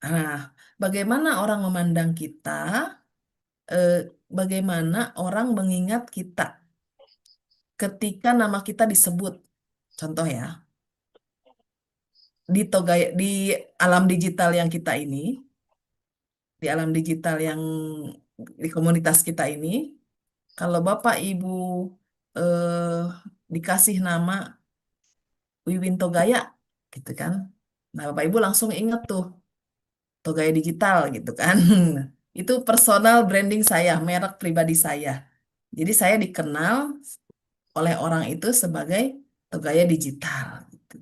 [SPEAKER 1] Nah, bagaimana orang memandang kita, eh, bagaimana orang mengingat kita ketika nama kita disebut. Contoh ya, di alam digital yang kita ini, di alam digital yang di komunitas kita ini, kalau Bapak Ibu eh, dikasih nama Wiwin Togaya, gitu kan. Nah, Bapak Ibu langsung inget tuh Togaya Digital gitu kan. Itu personal branding saya, merek pribadi saya. Jadi saya dikenal oleh orang itu sebagai Togaya Digital gitu.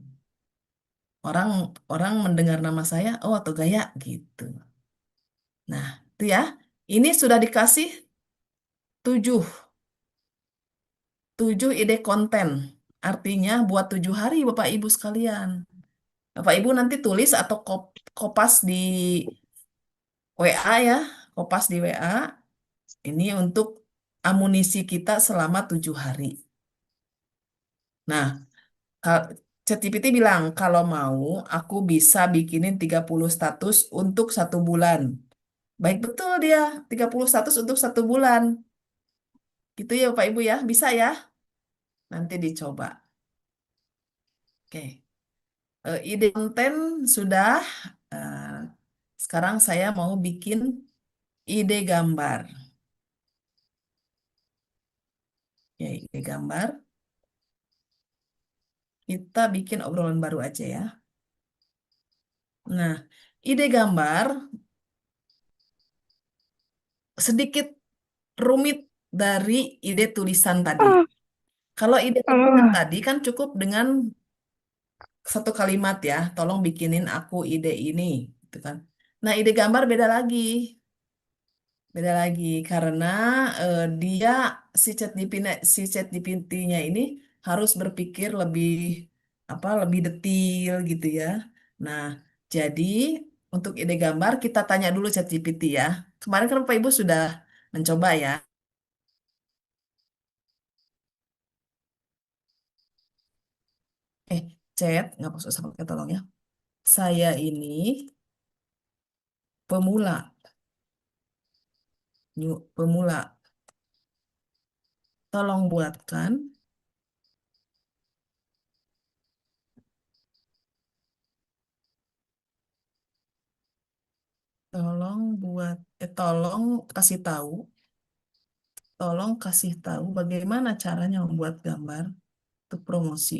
[SPEAKER 1] Orang orang mendengar nama saya, oh Togaya gitu. Nah, itu ya. Ini sudah dikasih 7 ide konten. Artinya buat 7 hari Bapak Ibu sekalian. Bapak Ibu nanti tulis atau kopas di WA ya. Kopas di WA. Ini untuk amunisi kita selama 7 hari. Nah, Ka- ChatGPT bilang, kalau mau aku bisa bikinin 30 status untuk 1 bulan. Baik betul dia, 30 status untuk 1 bulan. Gitu ya Bapak Ibu ya, bisa ya? Nanti dicoba. Oke. Ide konten sudah. Eh, Sekarang saya mau bikin ide gambar. Ya, ide gambar. Kita bikin obrolan baru aja ya. Nah, ide gambar sedikit rumit dari ide tulisan tadi.
[SPEAKER 2] Ah,
[SPEAKER 1] Kalau ide tulisan
[SPEAKER 2] ah,
[SPEAKER 1] tadi kan cukup dengan satu kalimat ya, tolong bikinin aku ide ini, gitu kan. Nah, ide gambar beda lagi. Beda lagi karena dia si ChatGPT-nya ini harus berpikir lebih apa lebih detail gitu ya. Nah, jadi untuk ide gambar kita tanya dulu ChatGPT ya. Kemarin kan Bapak Ibu sudah mencoba ya. Eh, Chat, nggak usah pakai tolong ya. Saya ini pemula, pemula. Tolong buatkan, tolong buat, tolong kasih tahu. Tolong kasih tahu bagaimana caranya membuat gambar untuk promosi.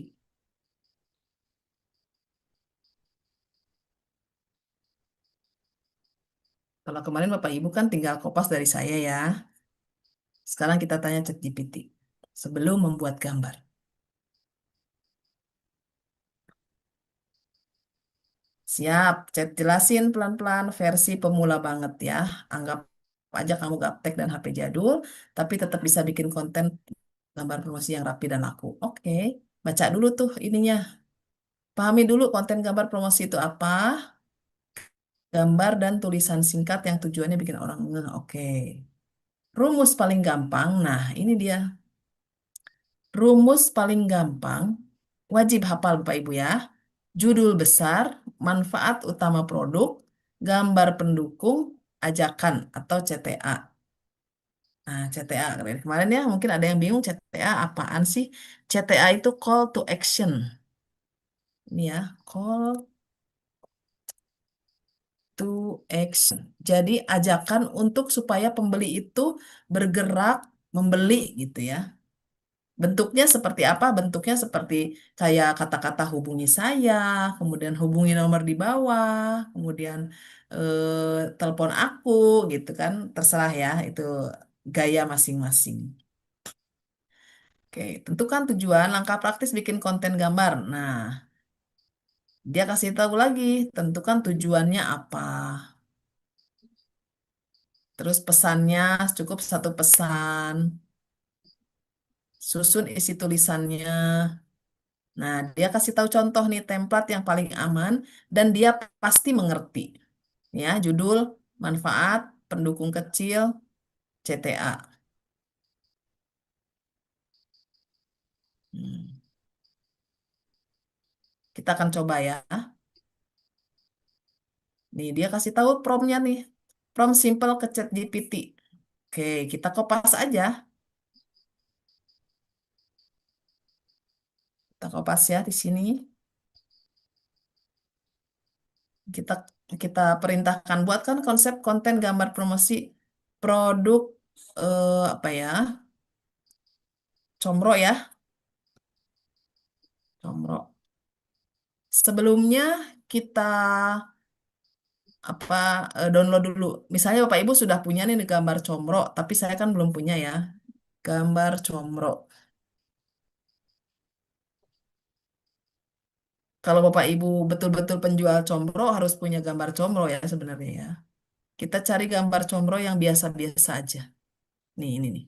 [SPEAKER 1] Kalau kemarin Bapak Ibu kan tinggal kopas dari saya ya. Sekarang kita tanya ChatGPT sebelum membuat gambar. Siap, Chat jelasin pelan-pelan versi pemula banget ya. Anggap aja kamu gaptek dan HP jadul, tapi tetap bisa bikin konten gambar promosi yang rapi dan laku. Oke, baca dulu tuh ininya. Pahami dulu konten gambar promosi itu apa, gambar dan tulisan singkat yang tujuannya bikin orang ngeh. Oke. Rumus paling gampang, nah ini dia. Rumus paling gampang, wajib hafal Bapak Ibu ya. Judul besar, manfaat utama produk, gambar pendukung, ajakan atau CTA. Nah, CTA dari kemarin ya, mungkin ada yang bingung CTA apaan sih? CTA itu call to action. Ini ya, call to action. Jadi ajakan untuk supaya pembeli itu bergerak membeli gitu ya. Bentuknya seperti apa? Bentuknya seperti kayak kata-kata hubungi saya, kemudian hubungi nomor di bawah, kemudian telepon aku gitu kan. Terserah ya, itu gaya masing-masing. Oke, tentukan tujuan, langkah praktis bikin konten gambar. Nah, dia kasih tahu lagi, tentukan tujuannya apa. Terus pesannya cukup satu pesan. Susun isi tulisannya. Nah, dia kasih tahu contoh nih template yang paling aman dan dia pasti mengerti. Ya, judul, manfaat, pendukung kecil, CTA. Hmm. Kita akan coba ya. Nih, dia kasih tahu promptnya nih. Prompt simple ke ChatGPT. Oke, kita kopas aja. Kita kopas ya di sini. Kita kita perintahkan buatkan konsep konten gambar promosi produk apa ya? Comro ya, Comro. Sebelumnya kita apa download dulu. Misalnya Bapak Ibu sudah punya nih gambar comro, tapi saya kan belum punya ya. Gambar comro. Kalau Bapak Ibu betul-betul penjual comro harus punya gambar comro ya sebenarnya ya. Kita cari gambar comro yang biasa-biasa aja. Nih, ini nih.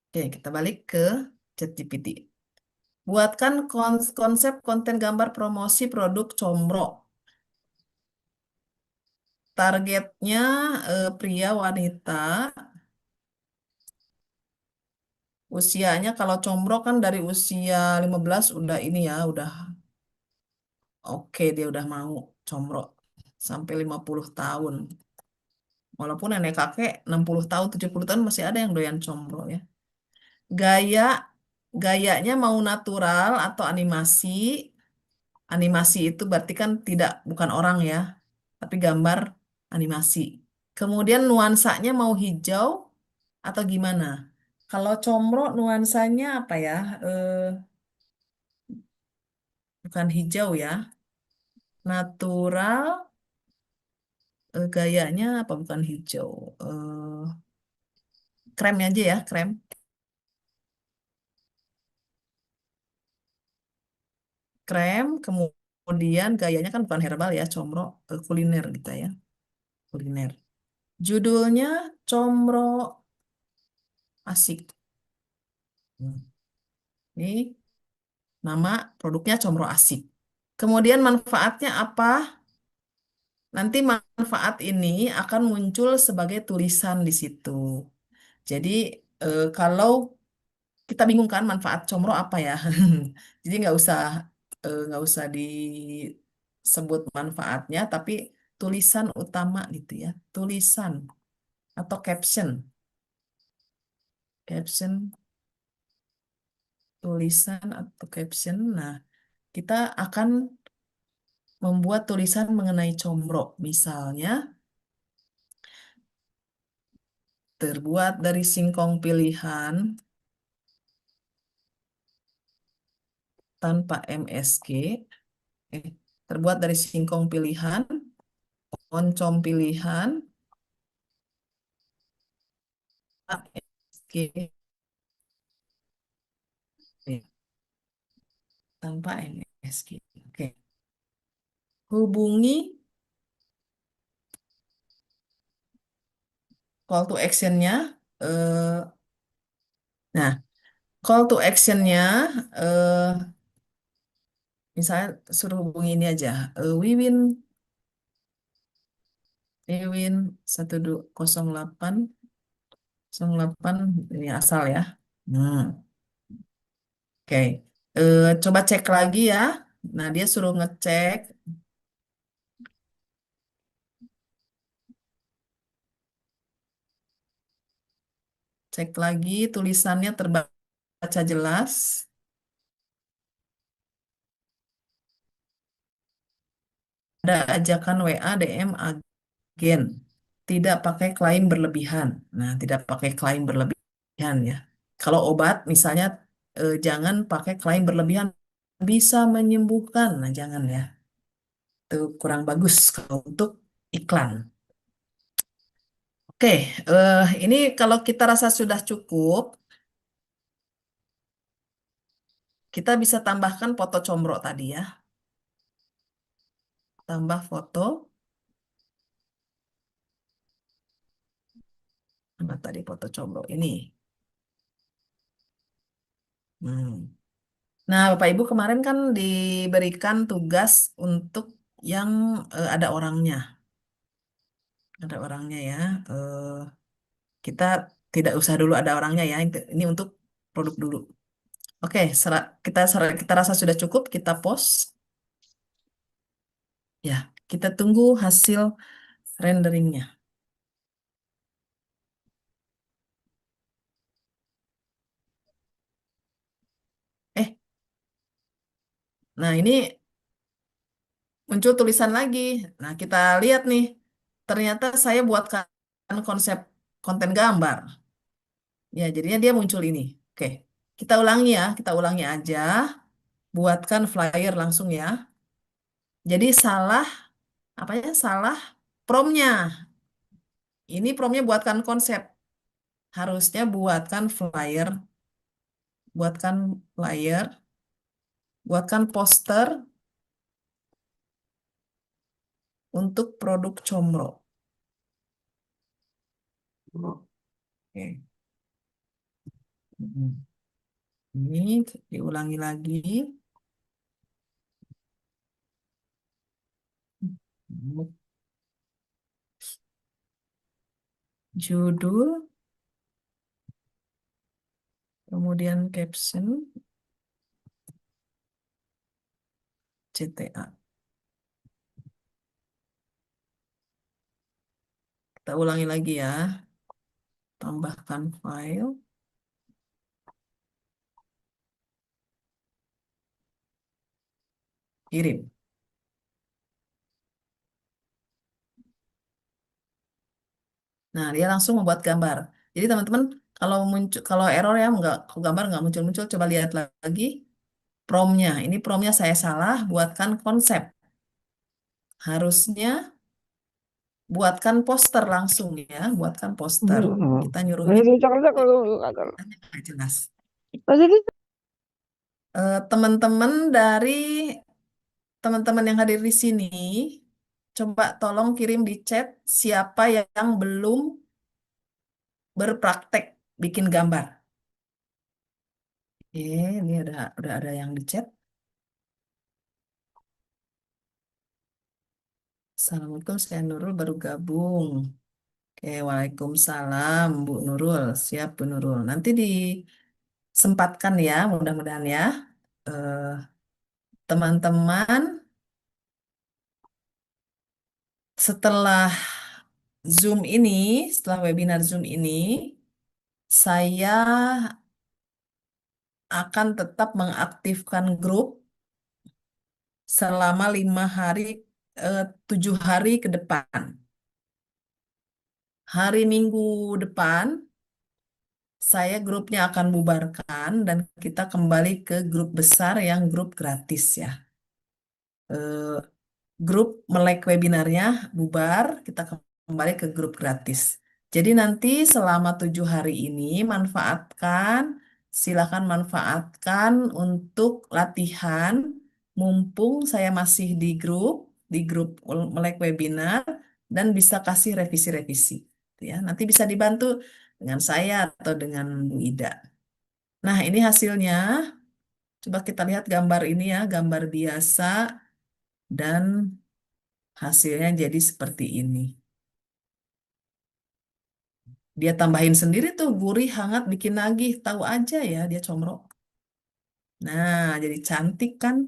[SPEAKER 1] Oke, kita balik ke ChatGPT. Buatkan konsep konten gambar promosi produk comro. Targetnya pria wanita. Usianya kalau combro kan dari usia 15 udah ini ya, udah oke dia udah mau combro sampai 50 tahun. Walaupun nenek kakek 60 tahun, 70 tahun masih ada yang doyan combro ya. Gaya gayanya mau natural atau animasi. Animasi itu berarti kan tidak bukan orang ya, tapi gambar animasi. Kemudian nuansanya mau hijau atau gimana? Kalau combro nuansanya apa ya? bukan hijau ya. Natural, gayanya apa bukan hijau? Krem aja ya, krem. Krem, kemudian gayanya kan bukan herbal ya, comro, kuliner gitu ya, kuliner. Judulnya Comro Asik. Hmm. Ini nama produknya Comro Asik. Kemudian manfaatnya apa? Nanti manfaat ini akan muncul sebagai tulisan di situ. Jadi kalau kita bingung kan manfaat comro apa ya, jadi nggak usah disebut manfaatnya, tapi tulisan utama gitu ya, tulisan atau caption, tulisan atau caption. Nah, kita akan membuat tulisan mengenai combro, misalnya terbuat dari singkong pilihan tanpa MSG, eh, terbuat dari singkong pilihan, oncom pilihan, MSG, tanpa MSG. Oke, hubungi call to actionnya. Nah, call to actionnya, misalnya suruh hubungi ini aja. Wiwin, Wiwin 1208 ini asal ya. Hmm, oke. Coba cek lagi ya. Nah, dia suruh ngecek, cek lagi tulisannya terbaca jelas. Ada ajakan WA, DM, agen. Tidak pakai klaim berlebihan. Nah, tidak pakai klaim berlebihan ya. Kalau obat misalnya jangan pakai klaim berlebihan bisa menyembuhkan. Nah, jangan ya. Itu kurang bagus kalau untuk iklan. Oke, ini kalau kita rasa sudah cukup, kita bisa tambahkan foto combro tadi ya. Tambah foto, apa tadi foto combro ini. Hmm. Nah, Bapak Ibu kemarin kan diberikan tugas untuk yang ada orangnya. Ada orangnya ya. Eh, kita tidak usah dulu ada orangnya ya. Ini untuk produk dulu. Oke, kita rasa sudah cukup. Kita post. Ya, kita tunggu hasil renderingnya. Eh, nah ini muncul tulisan lagi. Nah, kita lihat nih. Ternyata saya buatkan konsep konten gambar. Ya, jadinya dia muncul ini. Oke, kita ulangi ya. Kita ulangi aja. Buatkan flyer langsung ya. Jadi salah, apa ya? Salah promnya. Ini promnya buatkan konsep. Harusnya buatkan flyer, buatkan poster untuk produk Comro. Oke. Mm. Ini diulangi lagi. Judul, kemudian caption, CTA. Kita ulangi lagi ya. Tambahkan file, kirim. Nah, dia langsung membuat gambar. Jadi teman-teman, kalau error ya, kalau gambar nggak muncul-muncul, coba lihat lagi. promnya. Ini promnya saya salah, buatkan konsep. Harusnya buatkan poster langsung ya, buatkan poster. Kita nyuruhnya nggak jelas. Teman-teman dari teman-teman yang hadir di sini, coba tolong kirim di chat siapa yang belum berpraktek bikin gambar. Ini udah ada yang di chat. Assalamualaikum, saya Nurul baru gabung. Oke, Waalaikumsalam Bu Nurul. Siap Bu Nurul. Nanti disempatkan ya, mudah-mudahan ya. Eh, Teman-teman, setelah Zoom ini, setelah webinar Zoom ini, saya akan tetap mengaktifkan grup selama 5 hari, 7 hari ke depan. Hari Minggu depan, saya grupnya akan bubarkan dan kita kembali ke grup besar yang grup gratis ya. Eh, Grup Melek webinarnya bubar, kita kembali ke grup gratis. Jadi nanti selama 7 hari ini silakan manfaatkan untuk latihan, mumpung saya masih di grup Melek webinar dan bisa kasih revisi-revisi. Ya, nanti bisa dibantu dengan saya atau dengan Bu Ida. Nah, ini hasilnya. Coba kita lihat gambar ini ya, gambar biasa dan hasilnya jadi seperti ini. Dia tambahin sendiri tuh gurih, hangat, bikin nagih. Tahu aja ya dia comrok. Nah, jadi cantik kan?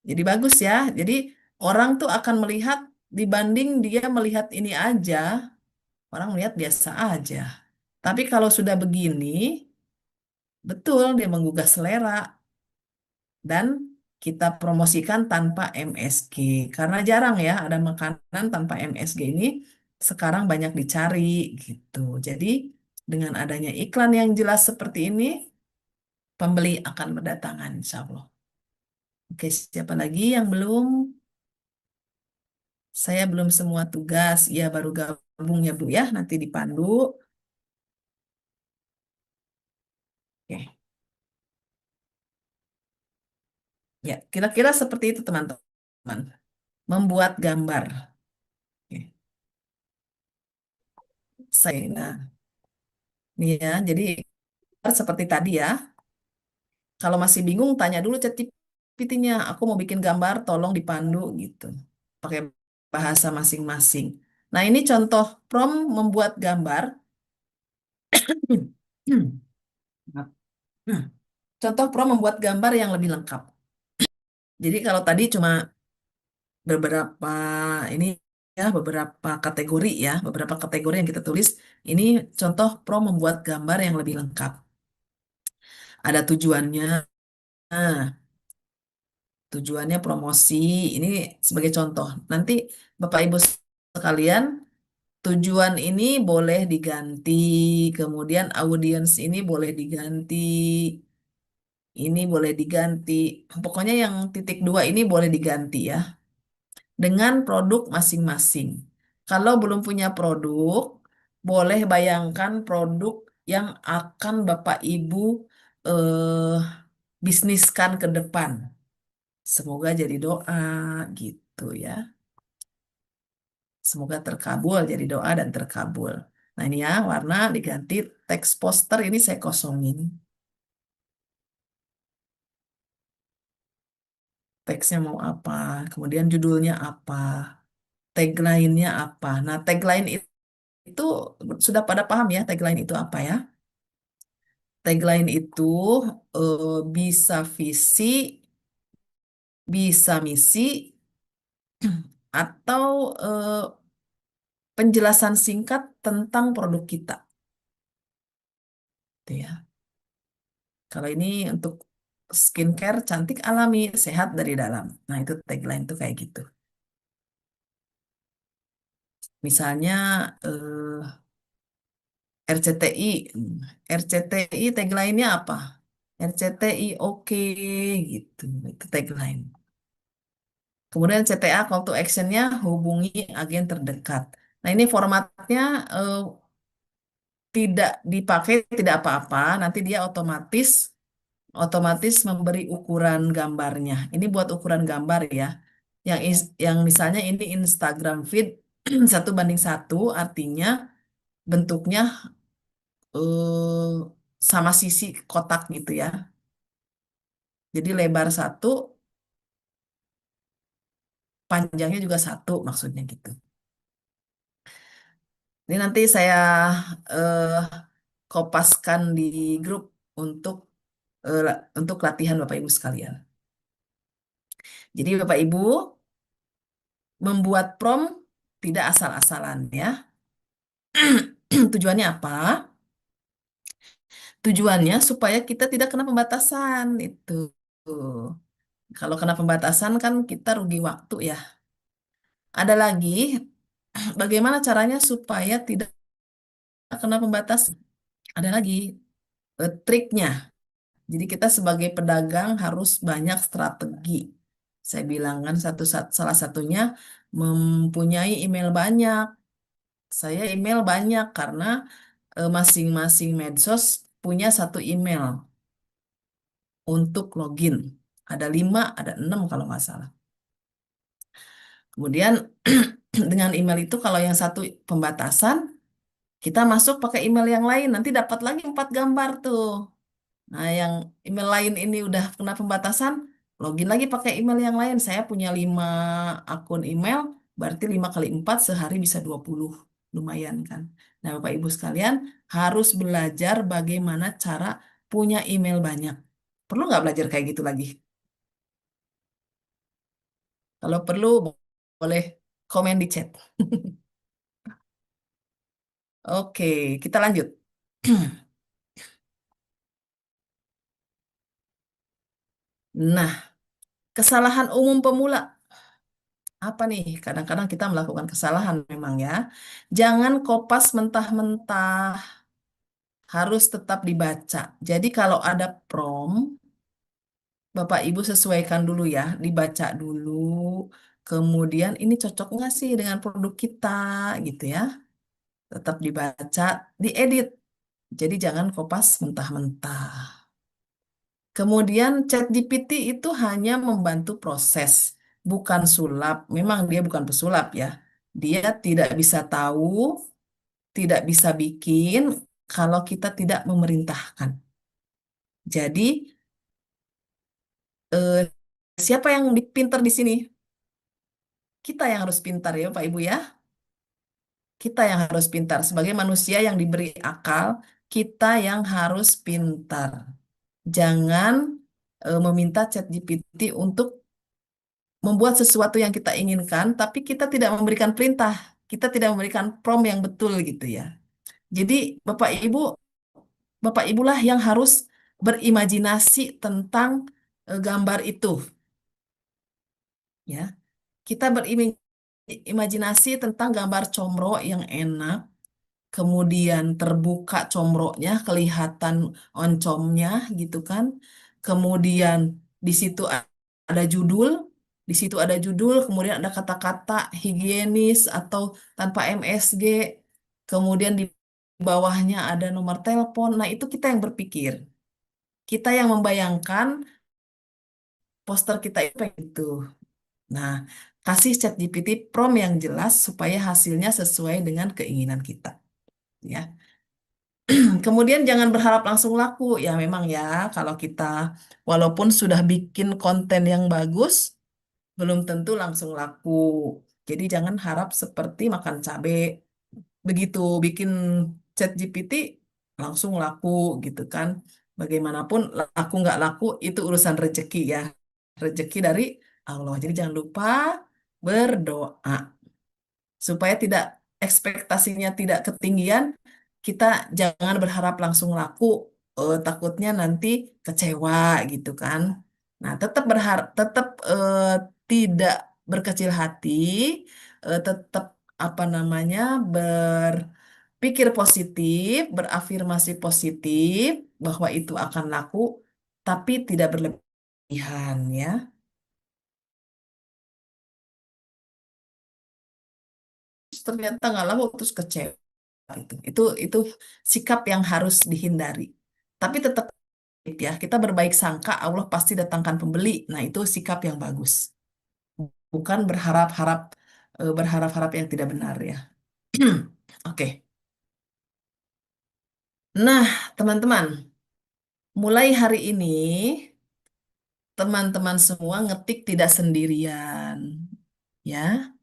[SPEAKER 1] Jadi bagus ya. Jadi orang tuh akan melihat dibanding dia melihat ini aja, orang melihat biasa aja. Tapi kalau sudah begini, betul dia menggugah selera. Dan kita promosikan tanpa MSG. Karena jarang ya ada makanan tanpa MSG ini sekarang banyak dicari gitu. Jadi dengan adanya iklan yang jelas seperti ini, pembeli akan berdatangan insya Allah. Oke, siapa lagi yang belum? Saya belum semua tugas. Ya baru gabung ya Bu ya, nanti dipandu. Oke. Ya, kira-kira seperti itu teman-teman. Membuat gambar. Oke. Nah, ini ya, jadi seperti tadi ya. Kalau masih bingung, tanya dulu ChatGPT-nya. Aku mau bikin gambar, tolong dipandu gitu. Pakai bahasa masing-masing. Nah, ini contoh prompt membuat gambar. Contoh prompt membuat gambar yang lebih lengkap. Jadi kalau tadi cuma beberapa ini ya, beberapa kategori yang kita tulis. Ini contoh prompt membuat gambar yang lebih lengkap. Ada tujuannya. Nah, tujuannya promosi. Ini sebagai contoh. Nanti Bapak Ibu sekalian, tujuan ini boleh diganti, kemudian audiens ini boleh diganti, ini boleh diganti. Pokoknya yang titik dua ini boleh diganti ya, dengan produk masing-masing. Kalau belum punya produk, boleh bayangkan produk yang akan Bapak Ibu eh, bisniskan ke depan. Semoga jadi doa gitu ya. Semoga terkabul, jadi doa dan terkabul. Nah ini ya, warna diganti, teks poster ini saya kosongin. Teksnya mau apa, kemudian judulnya apa, tagline-nya apa. Nah tagline itu sudah pada paham ya tagline itu apa ya? Tagline itu bisa visi, bisa misi, atau penjelasan singkat tentang produk kita. Gitu ya. Kalau ini untuk skincare cantik alami, sehat dari dalam. Nah, itu tagline tuh kayak gitu. Misalnya RCTI. RCTI tagline-nya apa? RCTI oke gitu. Itu tagline. Kemudian CTA call to actionnya hubungi agen terdekat. Nah ini formatnya eh, tidak dipakai tidak apa-apa. Nanti dia otomatis otomatis memberi ukuran gambarnya. Ini buat ukuran gambar ya. Yang misalnya ini Instagram feed 1:1 artinya bentuknya eh, sama sisi kotak gitu ya. Jadi lebar satu, panjangnya juga satu maksudnya gitu. Ini nanti saya eh, kopaskan di grup untuk untuk latihan Bapak Ibu sekalian. Jadi Bapak Ibu membuat prom tidak asal-asalan ya. Tujuannya apa? Tujuannya supaya kita tidak kena pembatasan itu. Kalau kena pembatasan kan kita rugi waktu ya. Ada lagi, bagaimana caranya supaya tidak kena pembatasan? Ada lagi triknya. Jadi kita sebagai pedagang harus banyak strategi. Saya bilang kan salah satunya mempunyai email banyak. Saya email banyak karena masing-masing medsos punya satu email untuk login. Ada 5, ada 6 kalau nggak salah. Kemudian dengan email itu kalau yang satu pembatasan, kita masuk pakai email yang lain. Nanti dapat lagi 4 gambar tuh. Nah, yang email lain ini udah kena pembatasan, login lagi pakai email yang lain. Saya punya 5 akun email, berarti 5 kali 4 sehari bisa 20. Lumayan kan? Nah, Bapak Ibu sekalian harus belajar bagaimana cara punya email banyak. Perlu nggak belajar kayak gitu lagi? Kalau perlu, boleh komen di chat. Oke, kita lanjut. Nah, kesalahan umum pemula. Apa nih? Kadang-kadang kita melakukan kesalahan memang ya. Jangan kopas mentah-mentah, harus tetap dibaca. Jadi kalau ada prom, Bapak Ibu sesuaikan dulu ya, dibaca dulu. Kemudian ini cocok nggak sih dengan produk kita gitu ya. Tetap dibaca, diedit. Jadi jangan kopas mentah-mentah. Kemudian ChatGPT itu hanya membantu proses, bukan sulap. Memang dia bukan pesulap ya. Dia tidak bisa tahu, tidak bisa bikin kalau kita tidak memerintahkan. Jadi, eh, siapa yang pinter di sini? Kita yang harus pintar ya, Pak Ibu ya. Kita yang harus pintar. Sebagai manusia yang diberi akal, kita yang harus pintar. Jangan meminta ChatGPT untuk membuat sesuatu yang kita inginkan, tapi kita tidak memberikan perintah, kita tidak memberikan prompt yang betul gitu ya. Jadi Bapak Ibulah yang harus berimajinasi tentang gambar itu, ya. Kita berimajinasi tentang gambar comro yang enak, kemudian terbuka comroknya, kelihatan oncomnya gitu kan. Kemudian di situ ada judul, di situ ada judul, kemudian ada kata-kata higienis atau tanpa MSG, kemudian di bawahnya ada nomor telepon. Nah, itu kita yang berpikir. Kita yang membayangkan poster kita itu kayak gitu. Nah, kasih ChatGPT prompt yang jelas supaya hasilnya sesuai dengan keinginan kita, ya. Kemudian jangan berharap langsung laku. Ya memang ya, kalau kita walaupun sudah bikin konten yang bagus, belum tentu langsung laku. Jadi jangan harap seperti makan cabai. Begitu bikin chat GPT, langsung laku gitu kan. Bagaimanapun laku nggak laku itu urusan rezeki ya. Rezeki dari Allah. Jadi jangan lupa berdoa supaya tidak ekspektasinya tidak ketinggian, kita jangan berharap langsung laku, takutnya nanti kecewa gitu kan. Nah, tetap berharap, tetap tidak berkecil hati, tetap apa namanya berpikir positif, berafirmasi positif bahwa itu akan laku. tapi tidak berlebihan ya. Terus ternyata nggak lama terus kecewa itu sikap yang harus dihindari. Tapi tetap ya kita berbaik sangka Allah pasti datangkan pembeli. Nah itu sikap yang bagus. Bukan berharap-harap yang tidak benar ya. Oke. Nah, teman-teman, mulai hari ini teman-teman semua ngetik tidak sendirian. Ya,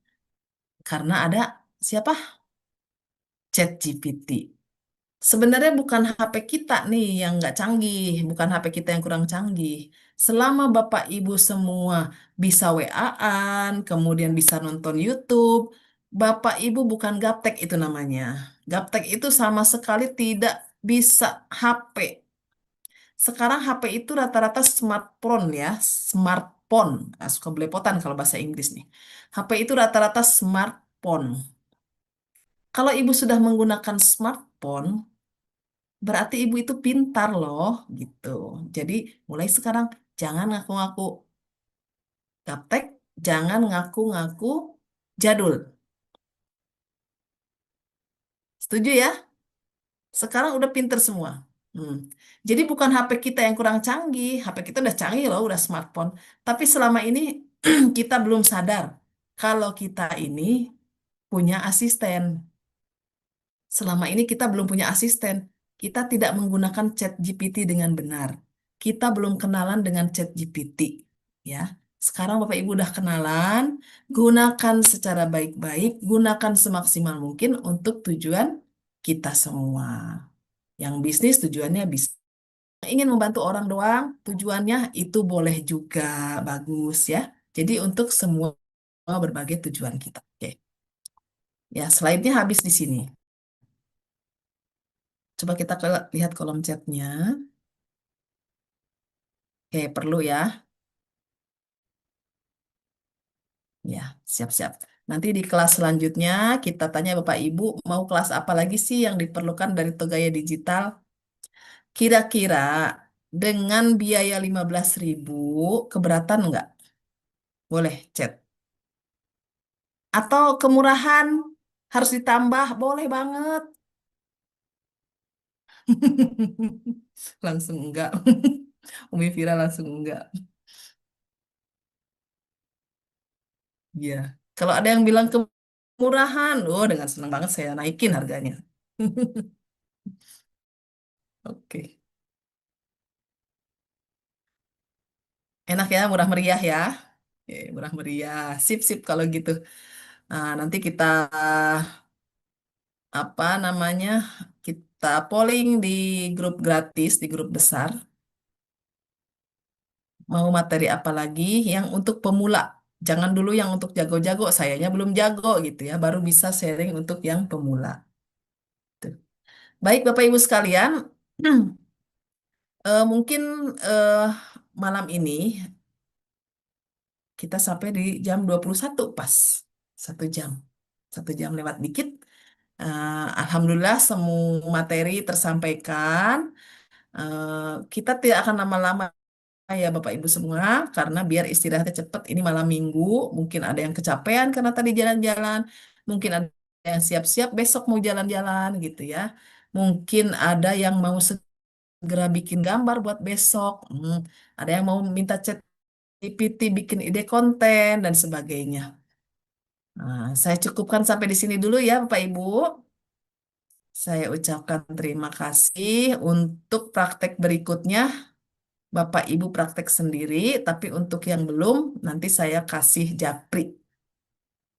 [SPEAKER 1] karena ada siapa? ChatGPT. Sebenarnya bukan HP kita nih yang nggak canggih, bukan HP kita yang kurang canggih. Selama Bapak Ibu semua bisa WA-an, kemudian bisa nonton YouTube, Bapak Ibu bukan gaptek itu namanya. Gaptek itu sama sekali tidak bisa HP. Sekarang HP itu rata-rata smartphone ya, smartphone. Ah, suka belepotan kalau bahasa Inggris nih. HP itu rata-rata smartphone. Kalau Ibu sudah menggunakan smartphone, berarti ibu itu pintar loh, gitu. Jadi mulai sekarang jangan ngaku-ngaku gaptek, jangan ngaku-ngaku jadul. Setuju ya? Sekarang udah pinter semua. Hmm. Jadi bukan HP kita yang kurang canggih, HP kita udah canggih loh, udah smartphone. Tapi selama ini kita belum sadar kalau kita ini punya asisten. Selama ini kita belum punya asisten. Kita tidak menggunakan chat GPT dengan benar. Kita belum kenalan dengan chat GPT. Ya. Sekarang Bapak Ibu udah kenalan, gunakan secara baik-baik, gunakan semaksimal mungkin untuk tujuan kita semua. Yang bisnis tujuannya bisa. Ingin membantu orang doang, tujuannya itu boleh juga, bagus ya. Jadi untuk semua berbagai tujuan kita. Oke. Ya, slide-nya habis di sini. Coba kita lihat kolom chatnya. Oke, perlu ya. Ya, siap-siap. Nanti di kelas selanjutnya kita tanya Bapak Ibu mau kelas apa lagi sih yang diperlukan dari Togaya Digital. Kira-kira dengan biaya 15.000 keberatan nggak? Boleh chat. Atau kemurahan harus ditambah? Boleh banget. Langsung enggak. Umi Vira langsung enggak. Iya. Kalau ada yang bilang kemurahan, oh dengan senang banget saya naikin harganya. Oke. Enak ya, murah meriah ya. Murah meriah. Sip, sip kalau gitu. Nah, nanti kita apa namanya? Kita polling di grup gratis, di grup besar. Mau materi apa lagi yang untuk pemula. Jangan dulu yang untuk jago-jago. Sayanya belum jago gitu ya. Baru bisa sharing untuk yang pemula. Tuh. Baik, Bapak Ibu sekalian. Mungkin eh, malam ini kita sampai di jam 21 pas. 1 jam. 1 jam lewat dikit. Alhamdulillah semua materi tersampaikan. Kita tidak akan lama-lama ya Bapak Ibu semua karena biar istirahatnya cepat. Ini malam minggu, mungkin ada yang kecapean karena tadi jalan-jalan, mungkin ada yang siap-siap besok mau jalan-jalan gitu ya. Mungkin ada yang mau segera bikin gambar buat besok. Ada yang mau minta chat GPT bikin ide konten dan sebagainya. Nah, saya cukupkan sampai di sini dulu ya Bapak Ibu. Saya ucapkan terima kasih untuk praktek berikutnya. Bapak Ibu praktek sendiri, tapi untuk yang belum, nanti saya kasih japri.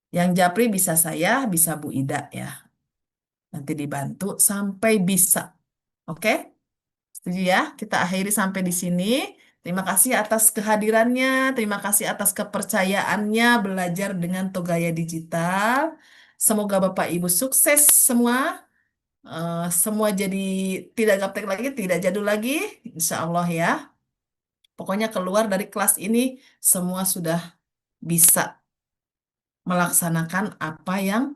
[SPEAKER 1] Yang japri bisa saya, bisa Bu Ida ya. Nanti dibantu sampai bisa. Oke? Setuju ya? Kita akhiri sampai di sini. Terima kasih atas kehadirannya, terima kasih atas kepercayaannya belajar dengan Togaya Digital. Semoga Bapak Ibu sukses semua. Semua jadi tidak gaptek lagi, tidak jadul lagi. Insya Allah ya. Pokoknya keluar dari kelas ini semua sudah bisa melaksanakan apa yang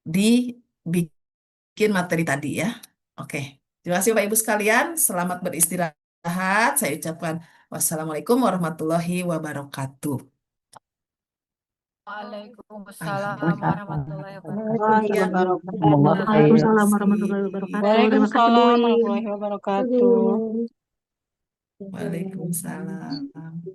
[SPEAKER 1] dibikin materi tadi ya. Oke. Terima kasih Bapak Ibu sekalian. Selamat beristirahat. istirahat. Saya ucapkan wassalamualaikum warahmatullahi wabarakatuh.
[SPEAKER 3] Waalaikumsalam
[SPEAKER 1] Alhamdulillah.
[SPEAKER 3] warahmatullahi wabarakatuh. Iya,
[SPEAKER 2] Waalaikumsalam warahmatullahi
[SPEAKER 3] Alhamdulillah.
[SPEAKER 2] wabarakatuh.
[SPEAKER 4] Waalaikumsalam
[SPEAKER 1] Terima
[SPEAKER 4] warahmatullahi
[SPEAKER 1] kasih.
[SPEAKER 4] wabarakatuh. Terima kasih Bu
[SPEAKER 3] Waalaikumsalam
[SPEAKER 4] Win.
[SPEAKER 3] warahmatullahi wabarakatuh.
[SPEAKER 1] Waalaikumsalam.